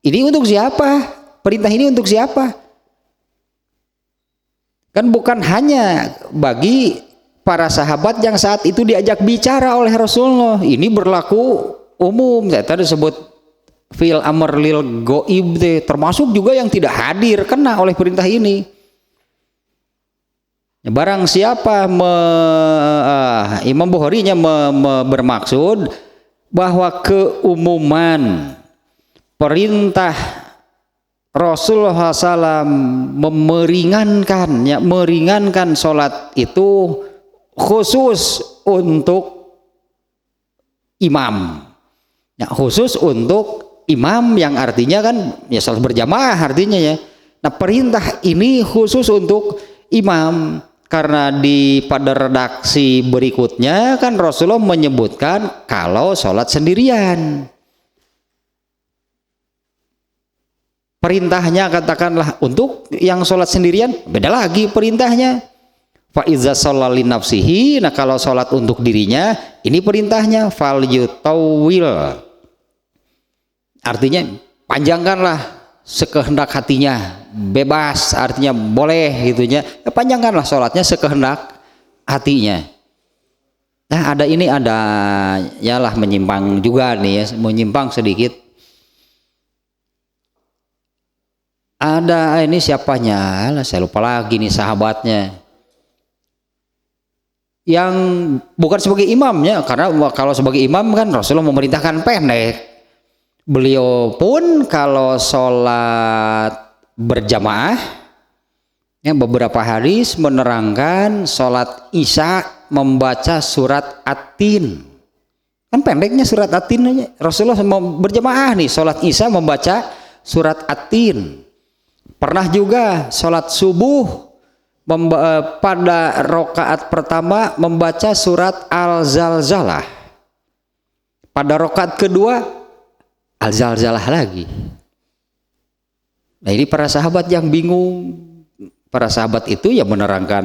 Ini untuk siapa? Perintah ini untuk siapa? Kan bukan hanya bagi para sahabat yang saat itu diajak bicara oleh Rasulullah. Ini berlaku umum. Saya tadi sebut fil amr lil ghaib, termasuk juga yang tidak hadir kena oleh perintah ini. Barang siapa Imam Bukhari-nya bermaksud bahwa keumuman perintah Rasulullah SAW meringankan sholat itu khusus untuk imam, ya, khusus untuk imam, yang artinya kan ya salat berjamaah artinya ya. Nah perintah ini khusus untuk imam, karena pada redaksi berikutnya kan Rasulullah menyebutkan kalau sholat sendirian. Perintahnya katakanlah untuk yang sholat sendirian, beda lagi perintahnya. Fa iza shalla li nafsihi, nah kalau sholat untuk dirinya ini perintahnya fal yutawil, artinya panjangkanlah sekehendak hatinya, bebas artinya boleh gitunya, ya, panjangkanlah sholatnya sekehendak hatinya. Nah ada yalah menyimpang juga nih ya, menyimpang sedikit. Ada ini siapanya, saya lupa lagi nih sahabatnya, yang bukan sebagai imamnya, karena kalau sebagai imam kan Rasulullah memerintahkan pendek. Beliau pun kalau sholat berjamaah ya, beberapa hadis menerangkan sholat isya membaca surat At-Tin, Kan pendeknya surat At-Tin aja. Rasulullah mau berjamaah nih sholat Isya membaca surat At-Tin. Pernah juga sholat subuh pada rakaat pertama membaca surat Al-Zalzalah. Pada rakaat kedua Al-Zalzalah lagi. Nah ini para sahabat yang bingung. Para sahabat itu ya menerangkan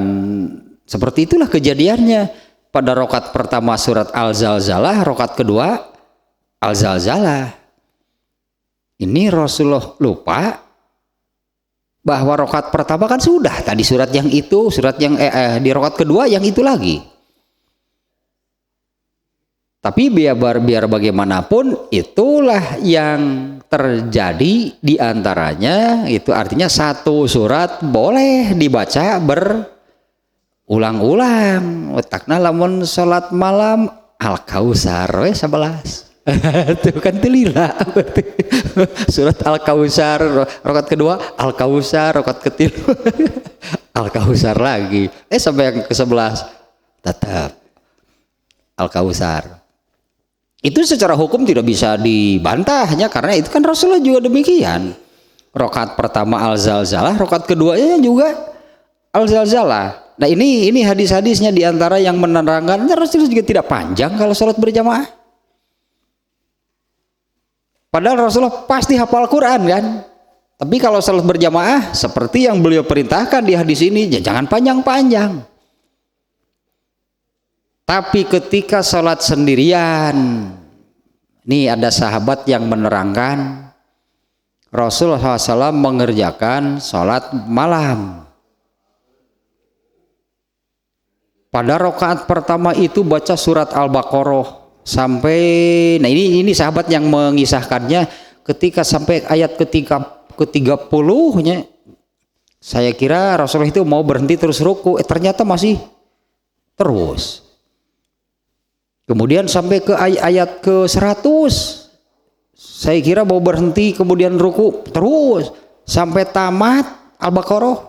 seperti itulah kejadiannya. Pada rakaat pertama surat Al-Zalzalah, rakaat kedua Al-Zalzalah. Ini Rasulullah lupa bahwa rakaat pertama kan sudah tadi surat yang itu, surat yang di rakaat kedua yang itu lagi. Tapi biar bagaimanapun itulah yang terjadi di antaranya, itu artinya satu surat boleh dibaca berulang-ulang. Otakna lamun salat malam Al-Kautsar we 11. Tuh kan telila surat Al-Kautsar rakaat kedua Al-Kautsar rakaat ketiga Al-Kautsar lagi sampai yang ke-11 tetap Al-Kautsar. Itu secara hukum tidak bisa dibantahnya karena itu kan Rasulullah juga demikian. Rakaat pertama Al-Zalzalah, rakaat keduanya juga Al-Zalzalah. Nah ini hadis-hadisnya diantara yang menerangkan Rasulullah juga tidak panjang kalau sholat berjamaah. Padahal Rasulullah pasti hafal Quran kan. Tapi kalau sholat berjamaah seperti yang beliau perintahkan di hadis ini, ya jangan panjang-panjang. Tapi ketika sholat sendirian, nih ada sahabat yang menerangkan Rasulullah SAW mengerjakan sholat malam. Pada rakaat pertama itu baca surat Al-Baqarah sampai, nah ini sahabat yang mengisahkannya ketika sampai ayat ke-30-nya, saya kira Rasulullah itu mau berhenti terus ruku, ternyata masih terus. Kemudian sampai ke ayat ke-100, saya kira mau berhenti kemudian ruku terus sampai tamat Al-Baqarah.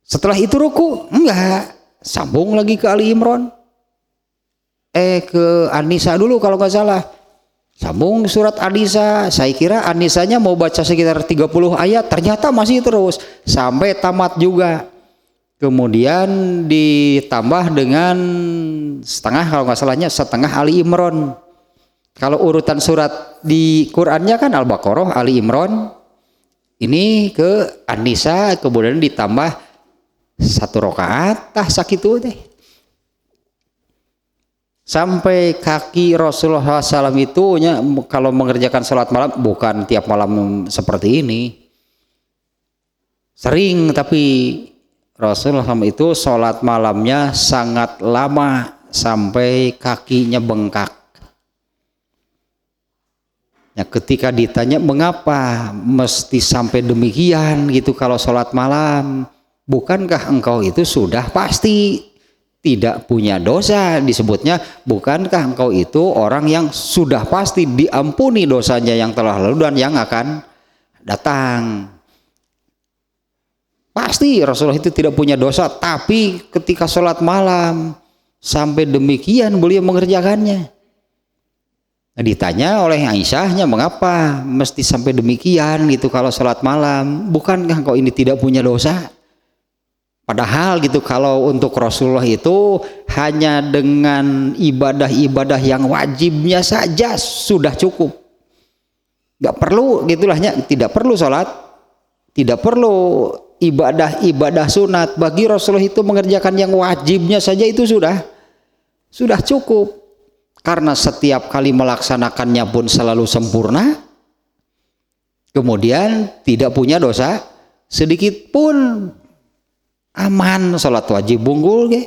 Setelah itu ruku enggak, sambung lagi ke Ali Imran. Ke An-Nisa dulu kalau nggak salah. Sambung surat An-Nisa. Saya kira An-Nisanya mau baca sekitar 30 ayat, ternyata masih terus sampai tamat juga. Kemudian ditambah dengan setengah kalau nggak salahnya setengah Ali Imran. Kalau urutan surat di Qur'annya kan Al-Baqarah, Ali Imran, ini ke An-Nisa, kemudian ditambah satu rakaat, sakitu deh. Sampai kaki Rasulullah SAW itu kalau mengerjakan sholat malam bukan tiap malam seperti ini, sering, tapi Rasulullah SAW itu sholat malamnya sangat lama sampai kakinya bengkak. Ya, ketika ditanya mengapa mesti sampai demikian gitu kalau sholat malam, bukankah engkau itu sudah pasti tidak punya dosa, disebutnya bukankah engkau itu orang yang sudah pasti diampuni dosanya yang telah lalu dan yang akan datang. Pasti Rasulullah itu tidak punya dosa, tapi ketika sholat malam sampai demikian beliau mengerjakannya. Nah, ditanya oleh Aisyahnya mengapa mesti sampai demikian gitu kalau sholat malam, bukankah engkau ini tidak punya dosa? Padahal gitu kalau untuk Rasulullah itu hanya dengan ibadah-ibadah yang wajibnya saja sudah cukup. Gak perlu gitulahnya, tidak perlu sholat, tidak perlu ibadah-ibadah sunat. Bagi Rasulullah itu mengerjakan yang wajibnya saja itu sudah cukup. Karena setiap kali melaksanakannya pun selalu sempurna. Kemudian tidak punya dosa sedikit pun. Aman, sholat wajib bunggul ke.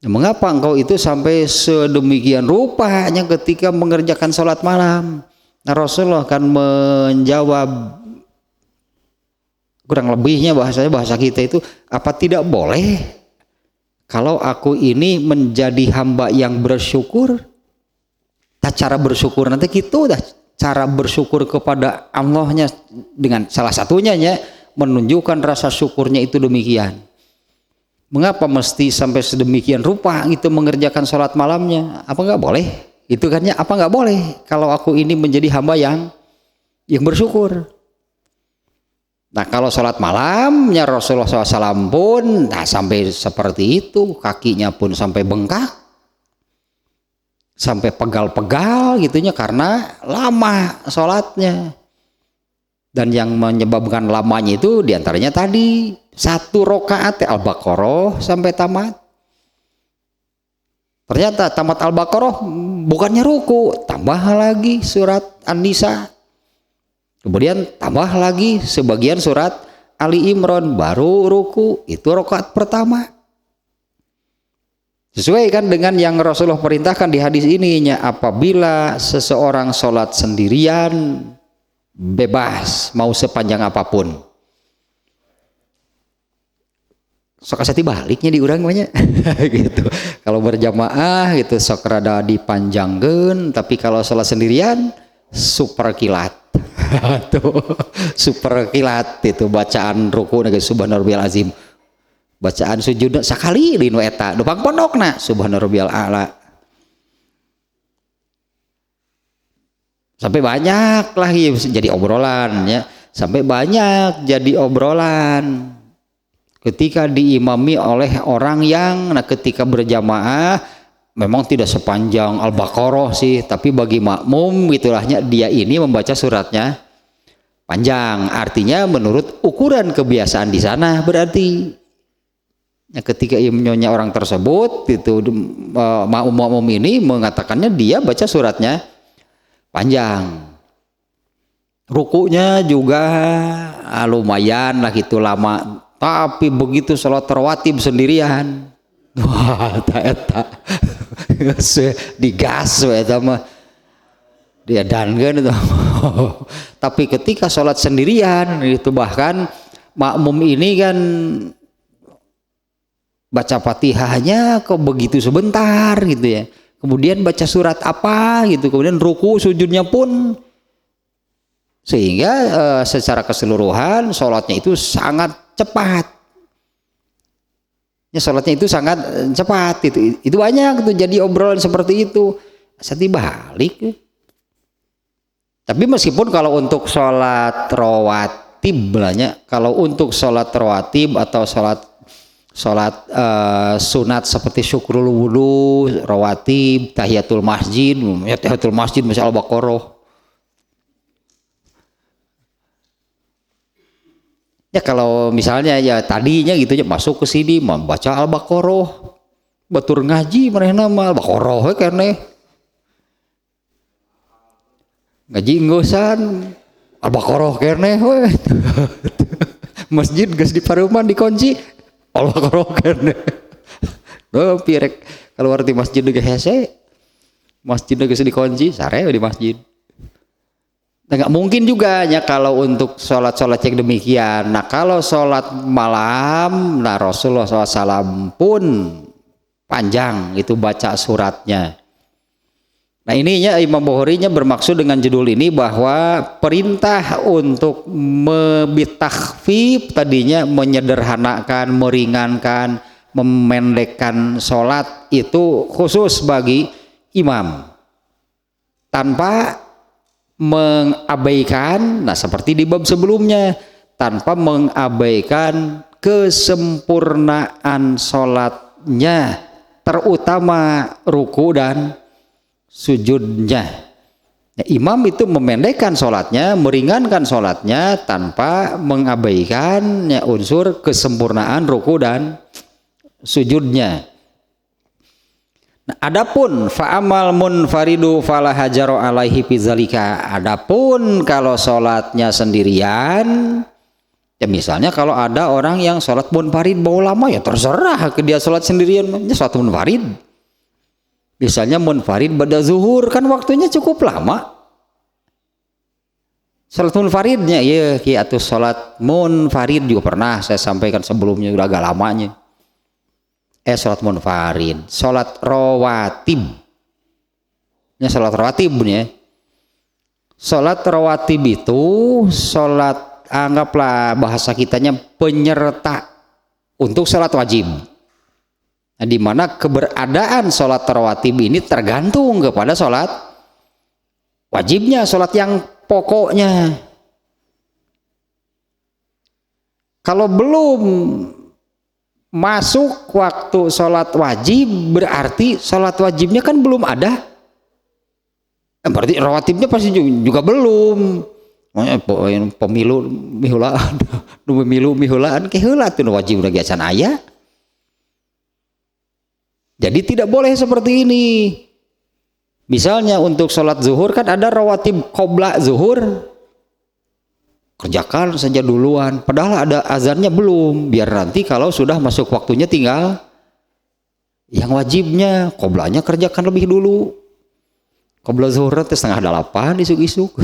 Mengapa engkau itu sampai sedemikian rupanya ketika mengerjakan sholat malam? Nah, Rasulullah akan menjawab kurang lebihnya bahasa kita itu, apa tidak boleh kalau aku ini menjadi hamba yang bersyukur? Nah, cara bersyukur nanti gitu dah, cara bersyukur kepada Allahnya dengan salah satunya ya menunjukkan rasa syukurnya itu demikian. Mengapa mesti sampai sedemikian rupa gitu mengerjakan sholat malamnya? Apa nggak boleh? Itu kan ya, apa nggak boleh? Kalau aku ini menjadi hamba yang bersyukur. Nah kalau sholat malamnya Rasulullah SAW pun sampai seperti itu, kakinya pun sampai bengkak, sampai pegal-pegal gitunya karena lama sholatnya. Dan yang menyebabkan lamanya itu diantaranya tadi 1 rakaat Al-Baqarah sampai tamat. Ternyata tamat Al-Baqarah bukannya ruku, tambah lagi surat An-Nisa. Kemudian tambah lagi sebagian surat Ali Imran, baru ruku, itu rakaat pertama. Sesuai kan dengan yang Rasulullah perintahkan di hadis ininya, apabila seseorang sholat sendirian bebas mau sepanjang apapun. Sok asati baliknya diurang banyak gitu. Kalau berjamaah gitu sok rada dipanjangkeun, tapi kalau sholat sendirian super kilat. Tuh, super kilat itu bacaan ruku na subhanarabbiyal azim. Bacaan sujud sakali di nu eta, dupang pondokna subhanarabbiyal a'la. Sampai banyak lagi jadi obrolan ya, sampai banyak jadi obrolan ketika diimami oleh orang yang ketika berjamaah memang tidak sepanjang Al-Baqarah sih, tapi bagi makmum gitulahnya dia ini membaca suratnya panjang, artinya menurut ukuran kebiasaan di sana berarti ya, ketika imamnya orang tersebut itu makmum ini mengatakannya dia baca suratnya panjang, rukunya juga lumayan lah gitu lama, tapi begitu sholat rawatib sendirian, wah eta digas eta mah dia dangan itu. Tapi ketika sholat sendirian itu bahkan makmum ini kan baca Fatihahnya kok begitu sebentar gitu ya. Kemudian baca surat apa gitu, kemudian ruku sujudnya pun, sehingga secara keseluruhan sholatnya itu sangat cepat. Ya, sholatnya itu sangat cepat, itu banyak tuh jadi obrolan seperti itu. Sati balik. Tapi meskipun kalau untuk sholat rawatib banyak, kalau untuk sholat rawatib atau sholat sunat seperti syukrul wudu, rawatib, tahiyatul masjid, ya tahiyatul masjid masya Al-Baqarah. Ya kalau misalnya ya tadinya gitu ya masuk ke sini membaca Al-Baqarah, batur ngaji manehna mah Al-Baqarah karena ngaji nggosan Al-Baqarah karena masjid geus di paruman dikunci Al-Baqarah karena pirek keluar di masjid juga hese, masjid juga dikunci sare di masjid. Nah, nggak mungkin juga ya kalau untuk sholat yang demikian. Nah kalau sholat malam, nah Rasulullah SAW pun panjang itu baca suratnya. Nah ininya Imam Bukhari-nya bermaksud dengan judul ini bahwa perintah untuk takhfif tadinya menyederhanakan, meringankan, memendekkan sholat itu khusus bagi imam tanpa mengabaikan, nah seperti di bab sebelumnya, tanpa mengabaikan kesempurnaan sholatnya, terutama ruku dan sujudnya. Nah, imam itu memendekkan sholatnya, meringankan sholatnya tanpa mengabaikan ya, unsur kesempurnaan ruku dan sujudnya. Nah, adapun fa'amal munfaridu fala hajaru alaihi bizalika. Adapun kalau sholatnya sendirian, ya misalnya kalau ada orang yang sholat munfarid bawa lama ya terserah ke dia sholat sendirian, ya sholat munfarid. Misalnya munfarid pada zuhur kan waktunya cukup lama. Sholat munfaridnya ya atau sholat munfarid juga pernah saya sampaikan sebelumnya udah agak lamanya. Sholat munfarid, sholat rawatib. Ya sholat rawatib ya. Sholat rawatib itu sholat anggaplah bahasa kitanya penyerta untuk sholat wajib. Nah, di mana keberadaan sholat rawatib ini tergantung kepada sholat wajibnya, sholat yang pokoknya. Kalau belum masuk waktu sholat wajib, berarti sholat wajibnya kan belum ada. Berarti rawatibnya pasti juga belum. Pemilu mihulaan, pemilu mihulaan keheula tuh wajib udah biasa aya. Jadi tidak boleh seperti ini. Misalnya untuk sholat zuhur kan ada rawatib qobla zuhur, kerjakan saja duluan. Padahal ada azannya belum. Biar nanti kalau sudah masuk waktunya tinggal yang wajibnya, qoblanya kerjakan lebih dulu. Qobla zuhur itu 7:30 isuk-isuk.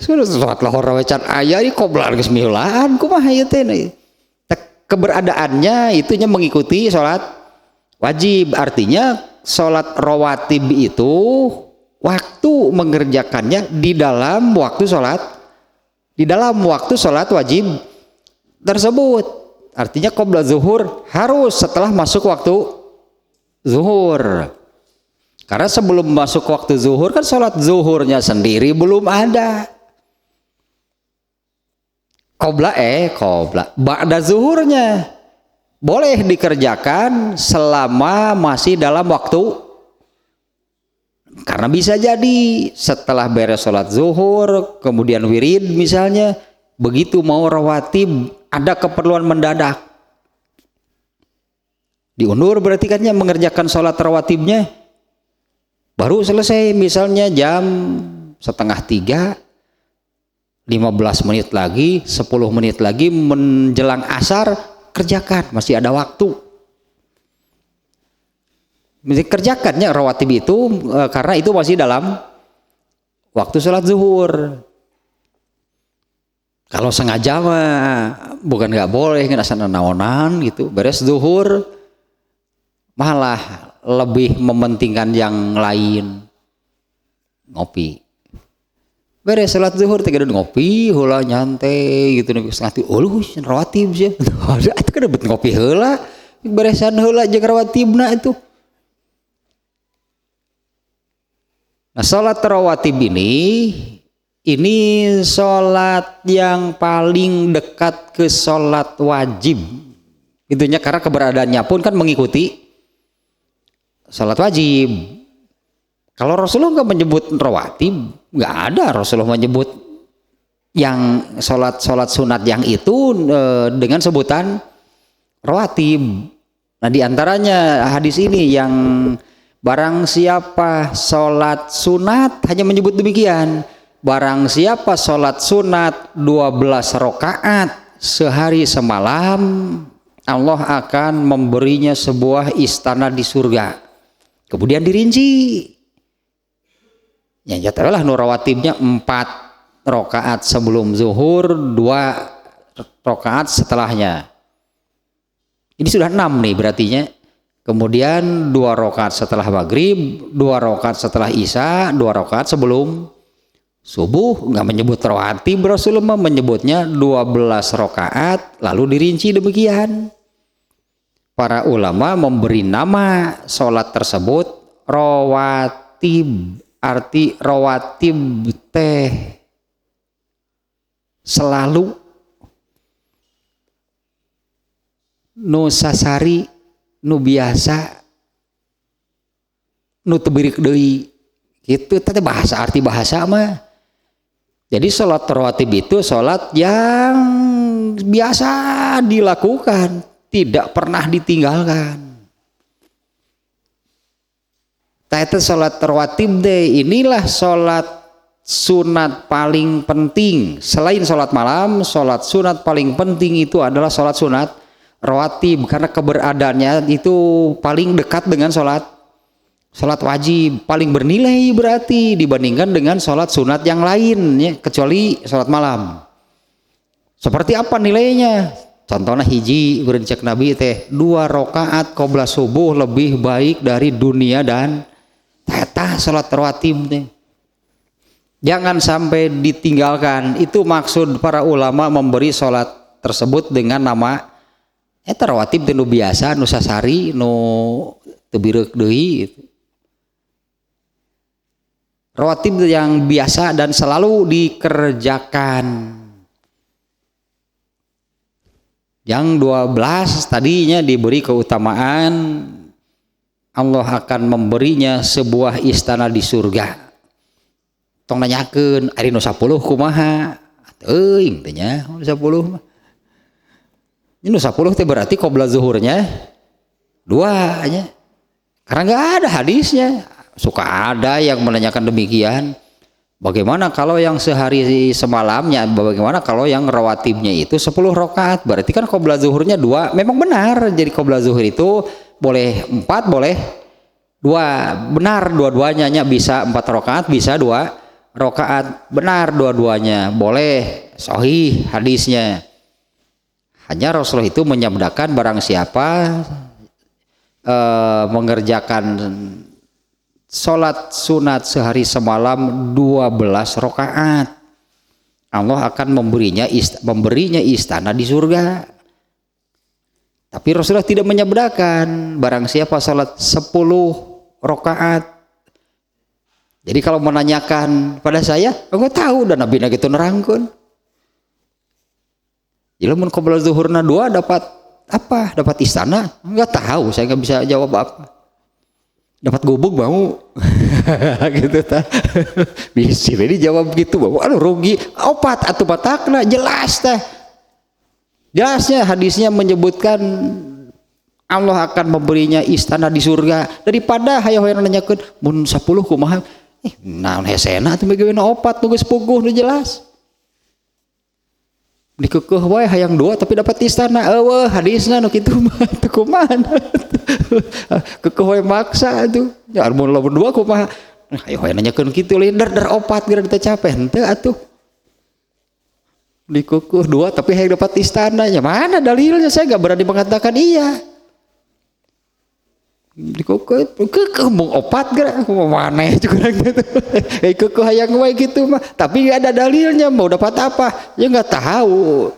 Sudah sholat lahor rawecan ayah di qobla geus mihulaan kumaha ieu teh. Keberadaannya itunya mengikuti sholat wajib, artinya sholat rawatib itu waktu mengerjakannya di dalam waktu sholat wajib tersebut. Artinya qobla zuhur harus setelah masuk waktu zuhur, karena sebelum masuk waktu zuhur kan sholat zuhurnya sendiri belum ada. Qobla ba'da zuhurnya boleh dikerjakan selama masih dalam waktu, karena bisa jadi setelah beres sholat zuhur kemudian wirid misalnya, begitu mau rawatib ada keperluan mendadak diundur, berarti kan mengerjakan sholat rawatibnya baru selesai misalnya jam 2:30, 15 menit lagi, 10 menit lagi menjelang asar kerjakan, masih ada waktu. Mesti kerjakannya rawatib itu karena itu masih dalam waktu sholat zuhur. Kalau sengaja mah bukan nggak boleh, ngerasa naonan gitu, beres zuhur malah lebih mementingkan yang lain, ngopi. Beres sholat zuhur teh ngopi heula nyantai gitu nih setengah rawatib sih. Ada itu kan bet ngopi heula, beresan heula jeung rawatibna itu. Nah, sholat rawatib ini sholat yang paling dekat ke sholat wajib. Itunya karena keberadaannya pun kan mengikuti sholat wajib. Kalau Rasulullah nggak menyebut rawatib, nggak ada Rasulullah menyebut yang sholat sunat yang itu dengan sebutan rawatib. Nah, diantaranya hadis ini yang barang siapa sholat sunat hanya menyebut demikian. Barang siapa sholat sunat 12 rakaat sehari semalam, Allah akan memberinya sebuah istana di surga. Kemudian dirinci. Ya jatuhlah rawatibnya 4 rakaat sebelum zuhur, 2 rakaat setelahnya. Ini sudah 6 nih berartinya. Kemudian 2 rakaat setelah maghrib, 2 rakaat setelah isya, 2 rakaat sebelum subuh. Nggak menyebut rawatib, Rasulullah menyebutnya 12 rakaat, lalu dirinci demikian. Para ulama memberi nama sholat tersebut rawatib. Arti rawatib teh selalu nu sasari nu biasa nu tebirik deui gitu teh bahasa, arti bahasa mah. Jadi sholat rawatib itu sholat yang biasa dilakukan, tidak pernah ditinggalkan. Itu sholat rawatib deh, inilah sholat sunat paling penting. Selain sholat malam, sholat sunat paling penting itu adalah sholat sunat rawatib, karena keberadaannya itu paling dekat dengan sholat wajib, paling bernilai berarti dibandingkan dengan sholat sunat yang lain ya, kecuali sholat malam. Seperti apa nilainya? Contohnya hiji cek Nabi teh 2 rakaat qobla subuh lebih baik dari dunia dan teta sholat rawatib nih. Jangan sampai ditinggalkan. Itu maksud para ulama memberi sholat tersebut dengan nama Eta rawatib teh nu biasa, nu sasari, nu teu bireuk deui gitu. Rawatib yang biasa dan selalu dikerjakan. Yang 12 tadinya diberi keutamaan, Allah akan memberinya sebuah istana di surga. Tong nanyakeun ari nu 10 kumaha? Teuing teh nya, 10 mah. Ini nu 10 teh berarti qabla zuhurnya 2 nya. Karena enggak ada hadisnya. Suka ada yang menanyakan demikian. Bagaimana kalau yang sehari semalamnya, bagaimana kalau yang rawatibnya itu 10 rakaat? Berarti kan qabla zuhurnya 2. Memang benar. Jadi qabla zuhur itu boleh 4, boleh 2. Benar dua-duanya, bisa 4 rakaat, bisa 2 rakaat. Benar dua-duanya. Boleh, sahih hadisnya. Hanya Rasulullah itu menyabdakan barang siapa mengerjakan sholat sunat sehari semalam 12 rakaat, Allah akan memberinya istana di surga. Tapi Rasulullah tidak menyabdakan barang siapa sholat 10 rakaat. Jadi kalau menanyakan pada saya, enggak tahu dan Nabi gitu nerangkeun. Jadi mun qabla zuhurna 2 dapat apa? Dapat istana? Enggak tahu, saya enggak bisa jawab apa. Dapat gubuk mau gitu ta. Bisa jadi jawab gitu bahwa aduh rugi opat atuh batakna jelas teh. Jelasnya hadisnya menyebutkan Allah akan memberinya istana di surga daripada hayang-hayang nanyakeun mun 10 kumaha. Naon hesena atuh bagaimana opat nu geus puguh nu jelas. Dikeukeun wae hayang 2 tapi dapat istana. Eueuh hadisna nu kitu mah teu kumaha. Kekeh wae maksa atuh. Ya mun lamun 2 kumaha? Hayo wae nanyakeun kitu linder dar opat geura teu capek henteu atuh. Dikeukeun 2 tapi hayang dapat istana. Ya mana dalilnya? Saya enggak berani mengatakan iya. Kekeh mung opat geura kumaha juga gitu. Kekeh hayang wae gitu mah, tapi enggak ada dalilnya mau dapat apa? Ya enggak tahu.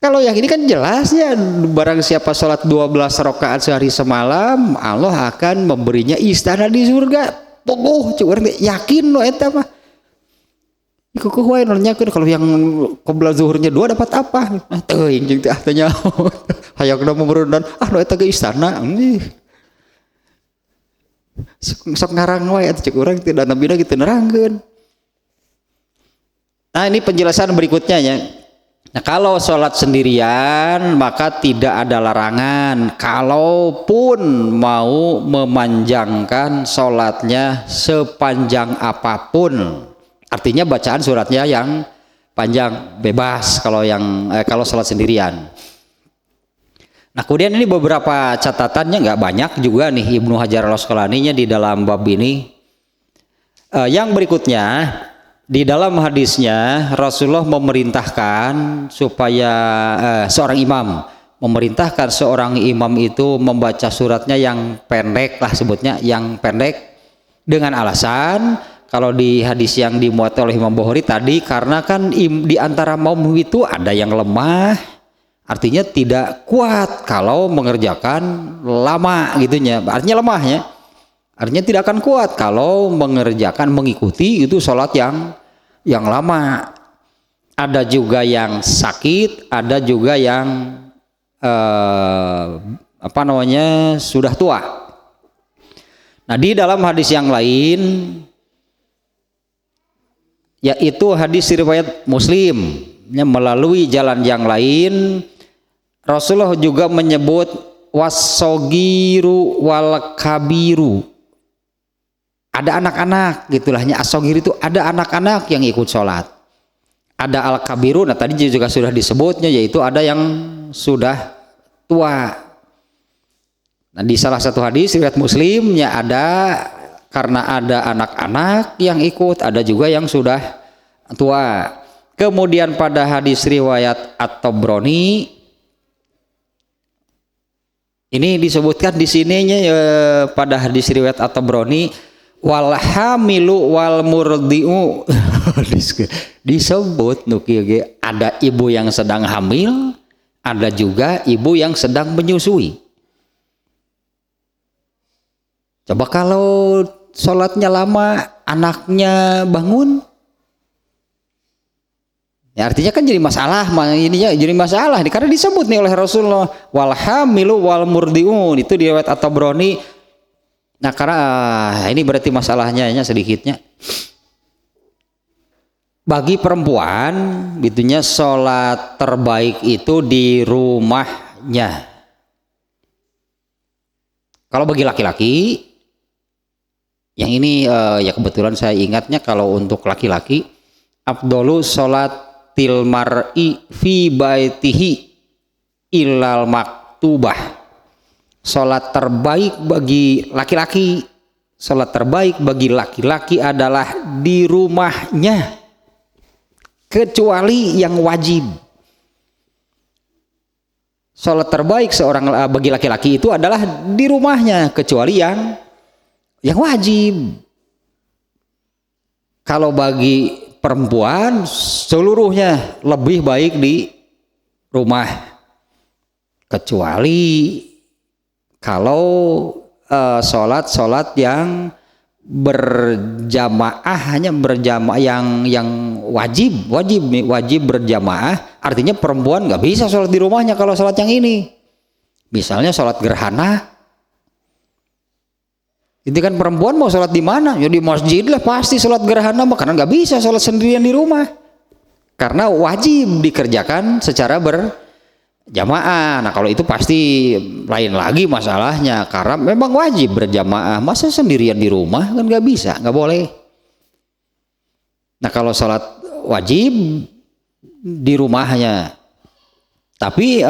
Kalau yang ini kan jelasnya barang siapa sholat 12 rakaat sehari semalam, Allah akan memberinya istana di surga. Pogoh cuk urang yakin lo eta mah. Kukuh wae nanyakeun kalau yang qabla zuhurnya 2 dapat apa? Teuing jeung teh tanya. Hayangna memerunan nu eta ge istana. Sok ngarang wae atuh cuk urang teh dan nabina kitu nerangkeun. Nah, ini penjelasan berikutnya ya. Nah, kalau sholat sendirian maka tidak ada larangan kalaupun mau memanjangkan sholatnya sepanjang apapun. Artinya bacaan suratnya yang panjang bebas kalau sholat sendirian. Nah, kemudian ini beberapa catatannya nggak banyak juga nih Ibnu Hajar al-Asqalaninya di dalam bab ini. Yang berikutnya di dalam hadisnya Rasulullah memerintahkan supaya seorang imam itu membaca suratnya yang pendek lah sebutnya, yang pendek dengan alasan kalau di hadis yang dimuat oleh Imam Bukhari tadi karena kan di antara maum itu ada yang lemah, artinya tidak kuat kalau mengerjakan lama gitunya, artinya lemahnya. Artinya tidak akan kuat kalau mengikuti itu sholat yang lama. Ada juga yang sakit, ada juga yang sudah tua. Nah, di dalam hadis yang lain, yaitu hadis riwayat Muslim, melalui jalan yang lain, Rasulullah juga menyebut wasogiru wal kabiru. Ada anak-anak gitulahnya, as-sogir itu ada anak-anak yang ikut sholat, ada al-kabiru. Nah, tadi juga sudah disebutnya, yaitu ada yang sudah tua. Nah, di salah satu hadis riwayat Muslimnya ada karena ada anak-anak yang ikut, ada juga yang sudah tua. Kemudian pada hadis riwayat At-Tabrani ini disebutkan di sininya pada hadis riwayat At-Tabrani wal hamilu wal murdiu disebut nuki ada ibu yang sedang hamil, Ada juga ibu yang sedang menyusui. Coba kalau sholatnya lama, anaknya bangun, ya artinya kan jadi masalah. Ininya jadi masalah karena disebut nih oleh Rasulullah, wal hamilu wal murdiun, itu di riwayat At-Tabrani. Nah karena ini berarti masalahnya sedikitnya. Bagi perempuan, itunya sholat terbaik itu di rumahnya. Kalau bagi laki-laki, yang ini ya kebetulan saya ingatnya kalau untuk laki-laki, afdolu sholat mar'i fi baitihi ilal maktubah. Sholat terbaik bagi laki-laki, sholat terbaik bagi laki-laki adalah di rumahnya, kecuali yang wajib. Sholat terbaik seorang bagi laki-laki itu adalah di rumahnya, kecuali yang wajib. Kalau bagi perempuan seluruhnya lebih baik di rumah, kecuali kalau sholat yang berjamaah, hanya berjamaah yang wajib berjamaah, artinya perempuan nggak bisa sholat di rumahnya kalau sholat yang ini. Misalnya sholat gerhana, itu kan perempuan mau sholat di mana? Ya di masjid lah pasti sholat gerhana, karena nggak bisa sholat sendirian di rumah, karena wajib dikerjakan secara berjamaah. Nah kalau itu pasti lain lagi masalahnya, karena memang wajib berjamaah, masa sendirian di rumah kan nggak bisa, nggak boleh. Nah kalau sholat wajib di rumahnya. Tapi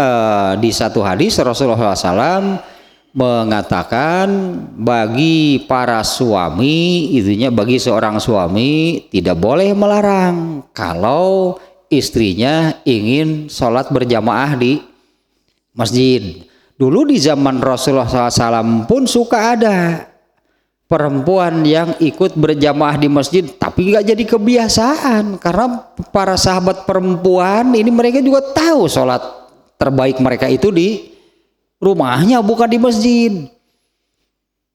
di satu hadis Rasulullah SAW mengatakan bagi para suami, itunya bagi seorang suami tidak boleh melarang kalau istrinya ingin sholat berjamaah di masjid. Dulu di zaman Rasulullah SAW pun suka ada perempuan yang ikut berjamaah di masjid, tapi nggak jadi kebiasaan karena para sahabat perempuan ini mereka juga tahu sholat terbaik mereka itu di rumahnya, bukan di masjid.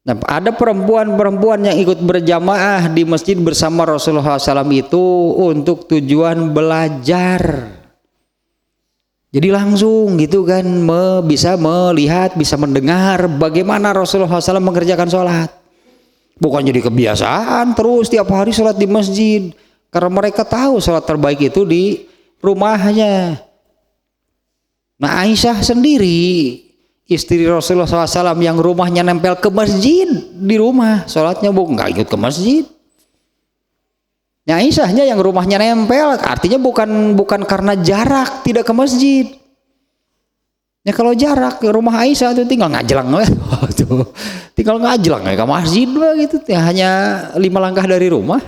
Nah, ada perempuan-perempuan yang ikut berjamaah di masjid bersama Rasulullah SAW itu untuk tujuan belajar. Jadi langsung gitu kan bisa melihat, bisa mendengar bagaimana Rasulullah SAW mengerjakan sholat. Bukan jadi kebiasaan terus tiap hari sholat di masjid, karena mereka tahu sholat terbaik itu di rumahnya. Nah Aisyah sendiri, istri Rasulullah SAW yang rumahnya nempel ke masjid, di rumah sholatnya nggak ikut ke masjid. Nah Aisyahnya yang rumahnya nempel, artinya bukan karena jarak tidak ke masjid. Ya kalau jarak ke rumah Aisyah itu tinggal ngajelang, tinggal ngajelang ke masjid gitu, hanya 5 langkah dari rumah.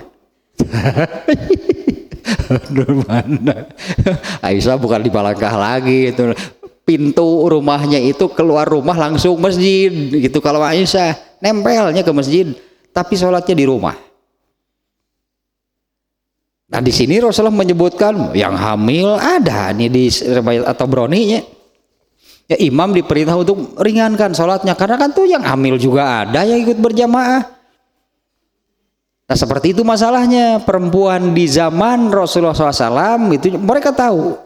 Aisyah bukan 5 langkah lagi, itu pintu rumahnya itu keluar rumah langsung masjid gitu. Kalau Aisyah nempelnya ke masjid, tapi sholatnya di rumah. Nah di sini Rasulullah menyebutkan yang hamil ada nih di riwayat At-Tabrani. Ya imam diperintah untuk ringankan sholatnya, karena kan tuh yang hamil juga ada yang ikut berjamaah. Nah seperti itu masalahnya perempuan di zaman Rasulullah SAW itu, mereka tahu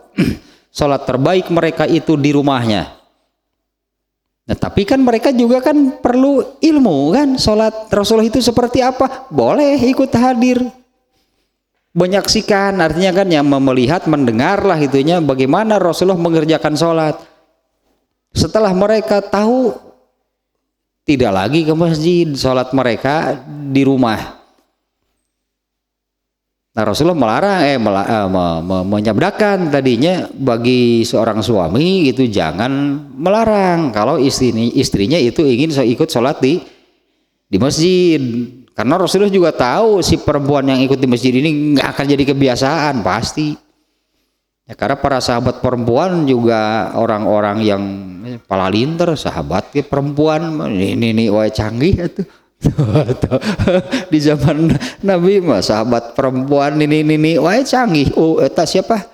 sholat terbaik mereka itu di rumahnya. Nah tapi kan mereka juga kan perlu ilmu kan, sholat Rasulullah itu seperti apa, boleh ikut hadir, menyaksikan, artinya kan yang melihat, mendengar lah itunya bagaimana Rasulullah mengerjakan sholat. Setelah mereka tahu, tidak lagi ke masjid, sholat mereka di rumah. Nah Rasulullah melarang, menyabdakan tadinya bagi seorang suami itu jangan melarang kalau istrinya itu ingin ikut sholat di masjid. Karena Rasulullah juga tahu si perempuan yang ikut di masjid ini nggak akan jadi kebiasaan pasti. Ya, karena para sahabat perempuan juga orang-orang yang pala linter, sahabat perempuan ini wah canggih itu. Di zaman Nabi mah sahabat perempuan ini wah canggih. Oh eta siapa?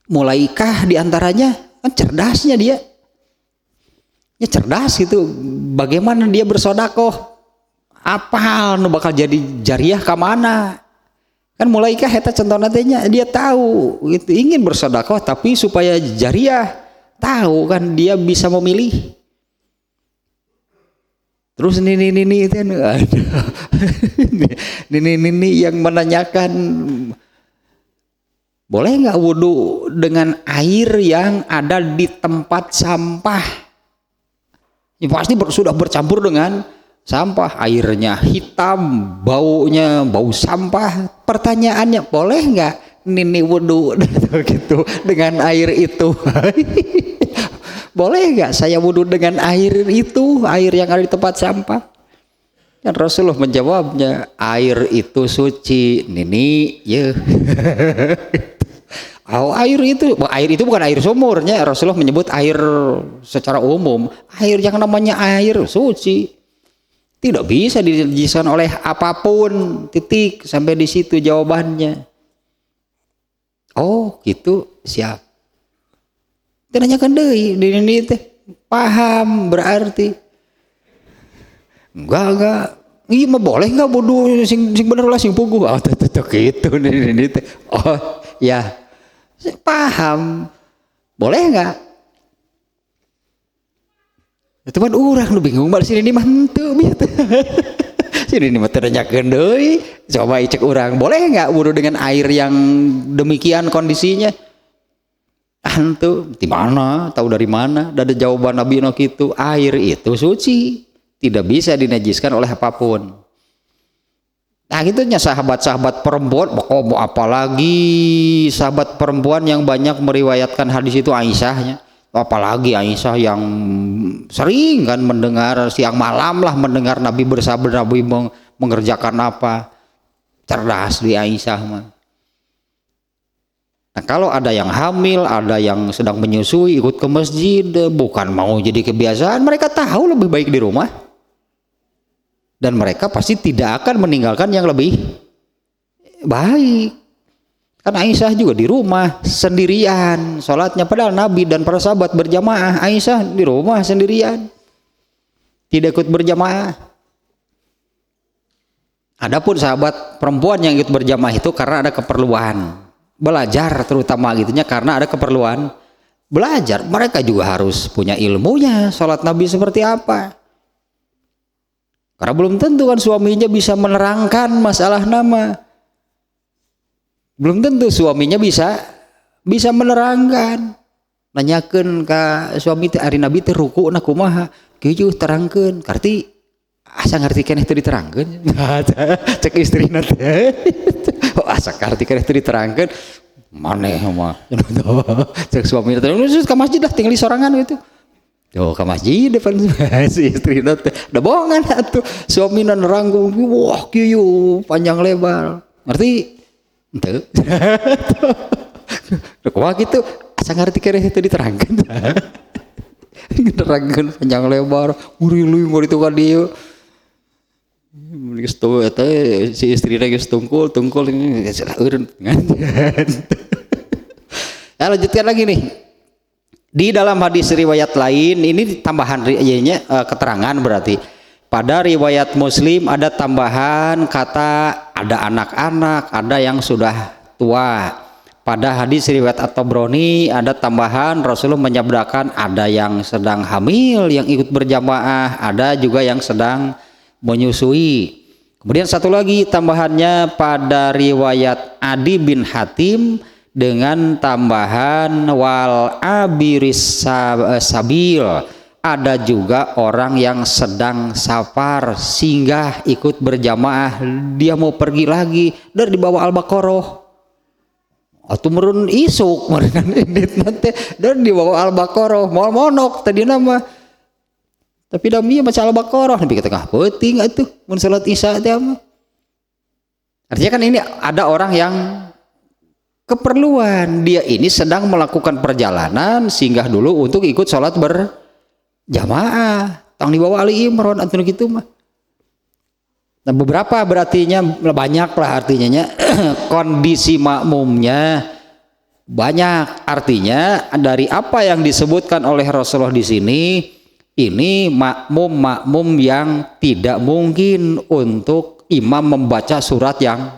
Mulaikah diantaranya kan cerdasnya dia. Ya cerdas gitu. Bagaimana dia bersodakoh? Apa nu bakal jadi jariah ke mana? Kan mulai kah eta contohna teh nya dia tahu gitu, ingin bersodakoh tapi supaya jariah, tahu kan dia bisa memilih. Terus nini itu nini yang menanyakan boleh nggak wudhu dengan air yang ada di tempat sampah? Ya pasti sudah bercampur dengan sampah, airnya hitam, baunya bau sampah. Pertanyaannya, boleh nggak nini wudhu gitu dengan air itu? Boleh nggak saya wudhu dengan air itu, air yang ada di tempat sampah? Dan Rasulullah menjawabnya, air itu suci, nini, ya. Oh, air itu bukan air sumurnya. Rasulullah menyebut air secara umum, air yang namanya air suci. Tidak bisa dinajiskan oleh apapun, titik, sampai di situ jawabannya. Oh, gitu, siap. Tanyakan deui, ini teh paham berarti. Enggak. Iya mah boleh enggak bodoh sing bener lah sing puguh. Oh, tuh gitu ini teh. Oh, ya. Paham. Boleh enggak? Teman orang lu bingung banget sini mah henteu bieu. Sini mah tanyakeun deui. Coba cek orang, boleh enggak wudu dengan air yang demikian kondisinya? Henteu, di mana? Tahu dari mana? Ada jawaban Nabi no kitu, air itu suci, tidak bisa dinajiskan oleh apapun. Nah gitunya sahabat-sahabat perempuan, mau apalagi sahabat perempuan yang banyak meriwayatkan hadis itu Aisyahnya, apalagi Aisyah yang sering kan mendengar siang malam lah mendengar Nabi bersabda, Nabi mengerjakan apa, cerdas di Aisyah mah. Nah kalau ada yang hamil, ada yang sedang menyusui ikut ke masjid, bukan mau jadi kebiasaan, mereka tahu lebih baik di rumah. Dan mereka pasti tidak akan meninggalkan yang lebih baik. Kan Aisyah juga di rumah sendirian sholatnya, padahal Nabi dan para sahabat berjamaah. Aisyah di rumah sendirian, tidak ikut berjamaah. Adapun sahabat perempuan yang ikut berjamaah itu karena ada keperluan belajar, terutama gitunya karena ada keperluan belajar. Mereka juga harus punya ilmunya sholat Nabi seperti apa. Karena belum tentu kan suaminya bisa menerangkan masalah nama. Belum tentu suaminya bisa menerangkan. Nanyakeun ka suami teh ari Nabi teh ruku na kumaha? Kieu terangkeun. Karti asa ngarti keneh teu diterangkeun. Cek istrina teh. Oh asa ngarti keneh teu diterangkeun. Maneh mah. Cek suami teh ka masjid lah tinggal di sorangan gitu. Oh ke masjid depan si istri nanti udah bohongan atuh suami neranggung wah kieu panjang lebar ngerti ente wah gitu asa ngerti kere itu diterangkan nerangkan panjang lebar uriluy mau itu kan dia si istri lagi tungkul ini urun nah lanjutkan lagi nih. Di dalam hadis riwayat lain ini tambahan keterangan berarti pada riwayat Muslim ada tambahan kata ada anak-anak, ada yang sudah tua. Pada hadis riwayat At-Tabrani ada tambahan Rasulullah menyabdakan ada yang sedang hamil yang ikut berjamaah, ada juga yang sedang menyusui. Kemudian satu lagi tambahannya pada riwayat Adi bin Hatim dengan tambahan wal abiris sabil, ada juga orang yang sedang safar singgah ikut berjamaah, dia mau pergi lagi dari di bawah Al-Baqarah atau merun isuk nanti dari di bawah Al-Baqarah mau monok tadi nama tapi dami baca Al-Baqarah lebih ke tengah penting itu mun salat isya teh artinya kan ini ada orang yang keperluan, dia ini sedang melakukan perjalanan singgah dulu untuk ikut sholat berjamaah tang di bawah Ali Imran atau gitu mah. Nah beberapa berartinya banyak lah artinya kondisi makmumnya banyak. Artinya dari apa yang disebutkan oleh Rasulullah di sini, ini makmum yang tidak mungkin untuk imam membaca surat yang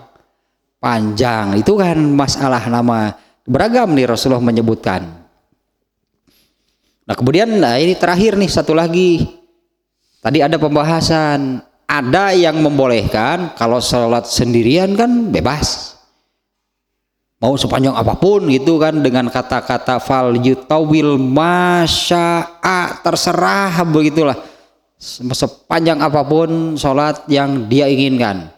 panjang. Itu kan masalah nama beragam nih Rasulullah menyebutkan. Nah kemudian ini terakhir nih satu lagi. Tadi ada pembahasan, ada yang membolehkan kalau sholat sendirian kan bebas. Mau sepanjang apapun gitu kan, dengan kata-kata fal yutawil masya'a, terserah begitulah, sepanjang apapun sholat yang dia inginkan.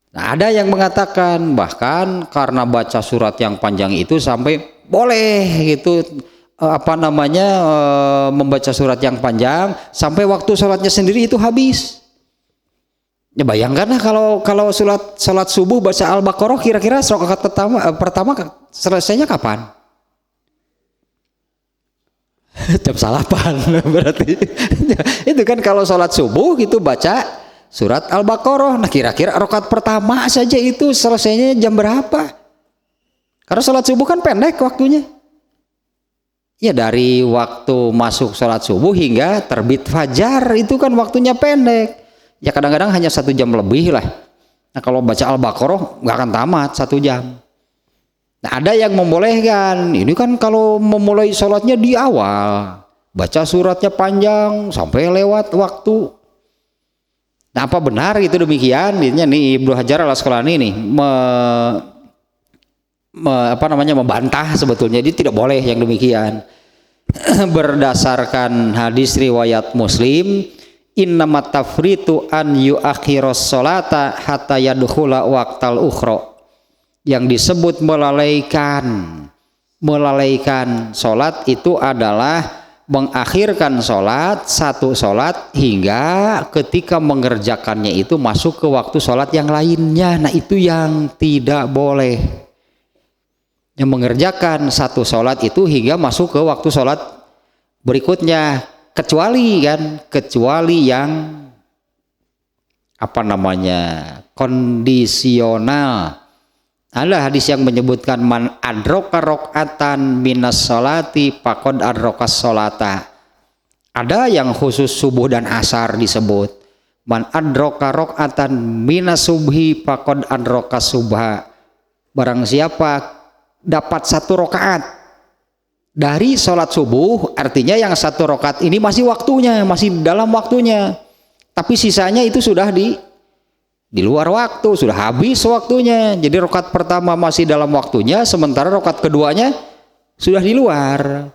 Nah ada yang mengatakan bahkan karena baca surat yang panjang itu sampai boleh gitu membaca surat yang panjang sampai waktu sholatnya sendiri itu habis. Ya bayangkanlah kalau sholat subuh baca Al-Baqarah, kira-kira rakaat pertama selesainya kapan? Jam 8 berarti. Itu kan kalau sholat subuh gitu baca surat Al-Baqarah. Nah kira-kira rakaat pertama saja itu selesainya jam berapa? Karena sholat subuh kan pendek waktunya. Ya dari waktu masuk sholat subuh hingga terbit fajar itu kan waktunya pendek. Ya kadang-kadang hanya 1 jam lebih lah. Nah kalau baca Al-Baqarah nggak akan tamat 1 jam. Nah ada yang membolehkan, ini kan kalau memulai sholatnya di awal, baca suratnya panjang sampai lewat waktu. Nah apa benar itu demikian? Ini nih Ibnu Hajar Al-Asqalani nih membantah sebetulnya dia tidak boleh yang demikian. Berdasarkan hadis riwayat Muslim, innamat tafritu an yuakhiros sholata hatta yadkhula waqtal ukhra. Yang disebut melalaikan sholat itu adalah mengakhirkan sholat, satu sholat hingga ketika mengerjakannya itu masuk ke waktu sholat yang lainnya. Nah itu yang tidak boleh, yang mengerjakan satu sholat itu hingga masuk ke waktu sholat berikutnya, kecuali yang kondisional. Ada hadis yang menyebutkan man adroka rokatan minas sholati faqad adrokas sholata. Ada yang khusus subuh dan asar disebut. Man adroka rokatan minas subhi faqad adrokas subha. Barang siapa dapat 1 rakaat dari sholat subuh, artinya yang 1 rakaat ini masih waktunya, masih dalam waktunya. Tapi sisanya itu sudah di luar waktu, sudah habis waktunya. Jadi rakaat pertama masih dalam waktunya, sementara rakaat keduanya sudah di luar.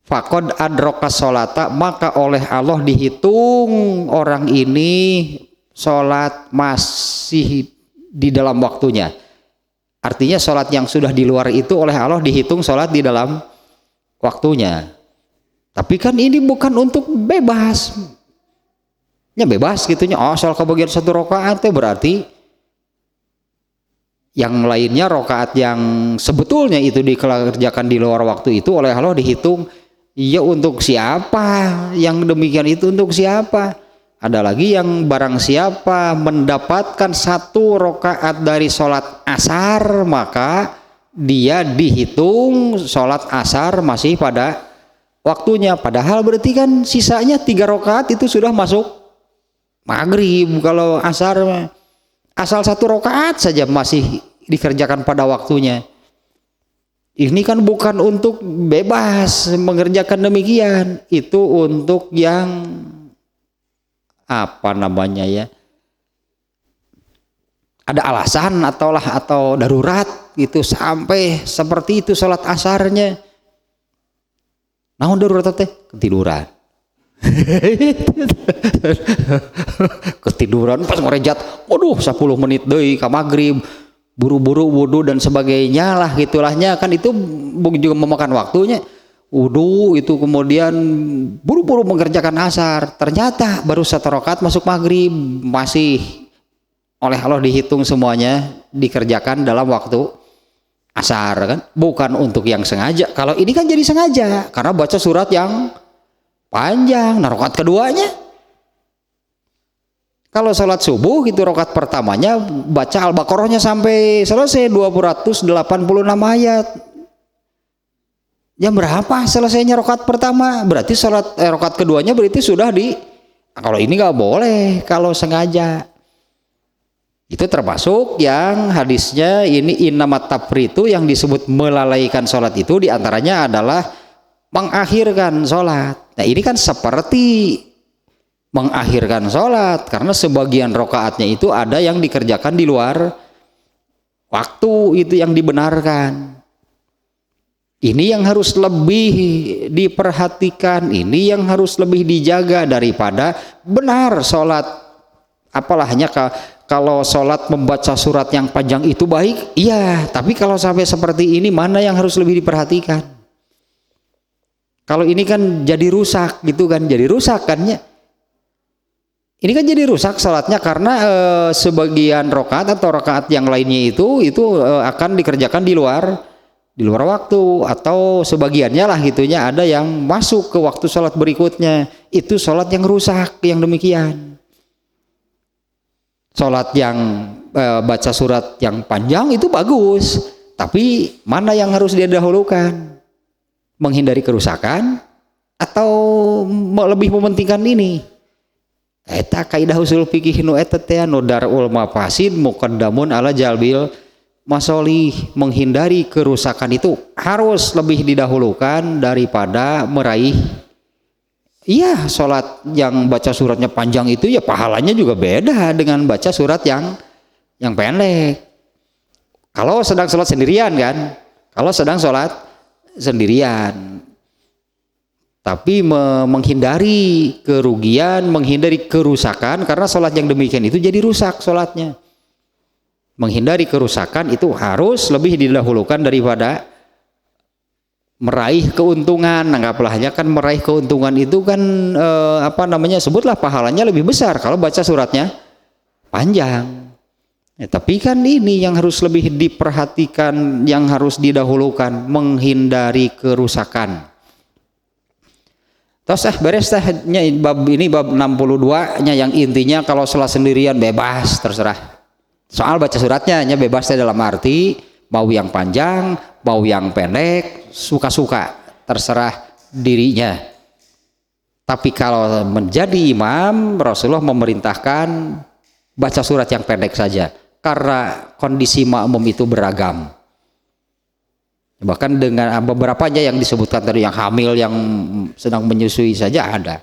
Faqad adrokas sholata, maka oleh Allah dihitung orang ini sholat masih di dalam waktunya. Artinya sholat yang sudah di luar itu oleh Allah dihitung sholat di dalam waktunya. Tapi kan ini bukan untuk bebas. Ya bebas gitunya, asal kebagian 1 rakaat berarti yang lainnya rakaat yang sebetulnya itu dikerjakan di luar waktu itu oleh Allah dihitung. Ya untuk siapa? Yang demikian itu untuk siapa? Ada lagi yang barang siapa mendapatkan 1 rakaat dari sholat asar, maka dia dihitung sholat asar masih pada waktunya. Padahal berarti kan sisanya 3 rakaat itu sudah masuk maghrib. Kalau asar asal 1 rakaat saja masih dikerjakan pada waktunya. Ini kan bukan untuk bebas mengerjakan demikian, itu untuk yang ada alasan atau darurat gitu, sampai seperti itu sholat asarnya. Namun darurat teh ketiduran. Ketiduran pas ngerejat, waduh 10 menit deui ka maghrib, buru-buru wudu dan sebagainya lah gitulahnya, kan itu juga memakan waktunya. Wudu itu kemudian buru-buru mengerjakan asar, ternyata baru 1 rakaat masuk maghrib, masih oleh Allah dihitung semuanya dikerjakan dalam waktu asar, kan bukan untuk yang sengaja. Kalau ini kan jadi sengaja karena baca surat yang panjang. Nah rakaat keduanya Kalau sholat subuh itu rakaat pertamanya baca Al-Baqarahnya sampai selesai 286 ayat. Jam berapa selesainya rakaat pertama? Berarti rakaat keduanya berarti sudah kalau ini nggak boleh kalau sengaja. Itu termasuk yang hadisnya ini innamat tafritu yang disebut melalaikan sholat itu diantaranya adalah mengakhirkan sholat. Nah ini kan seperti mengakhirkan sholat karena sebagian rokaatnya itu ada yang dikerjakan di luar waktu, itu yang dibenarkan. Ini yang harus lebih diperhatikan, ini yang harus lebih dijaga daripada benar sholat. Apalah hanya kalau sholat membaca surat yang panjang itu baik, iya, tapi kalau sampai seperti ini mana yang harus lebih diperhatikan? Kalau ini kan jadi rusak gitu kan, jadi rusak kan ya. Ini kan jadi rusak sholatnya karena sebagian rokaat atau rokaat yang lainnya itu akan dikerjakan di luar waktu, atau sebagiannya lah gitunya ada yang masuk ke waktu sholat berikutnya. Itu sholat yang rusak yang demikian. Sholat yang baca surat yang panjang itu bagus, tapi mana yang harus dia dahulukan? Menghindari kerusakan atau lebih mementingkan ini? Eta kaidah usul fikih nu eta teh nu darul mafasid muqaddamun ala jalbil masolih. Menghindari kerusakan itu harus lebih didahulukan daripada meraih. Iya, sholat yang baca suratnya panjang itu ya pahalanya juga beda dengan baca surat yang pendek. Kalau sedang sholat sendirian kan, kalau sedang sholat sendirian. Tapi menghindari kerugian, menghindari kerusakan, karena sholat yang demikian itu jadi rusak sholatnya. Menghindari kerusakan itu harus lebih didahulukan daripada meraih keuntungan. Anggaplah hanya kan meraih keuntungan itu kan sebutlah pahalanya lebih besar kalau baca suratnya panjang. Tapi kan ini yang harus lebih diperhatikan, yang harus didahulukan, menghindari kerusakan. Terus beres bab 62 nya yang intinya kalau sholat sendirian bebas terserah. Soal baca suratnya hanya bebas dalam arti mau yang panjang, mau yang pendek, suka-suka, terserah dirinya. Tapi kalau menjadi imam, Rasulullah memerintahkan baca surat yang pendek saja karena kondisi makmum itu beragam. Bahkan dengan beberapanya yang disebutkan tadi, yang hamil, yang sedang menyusui saja ada.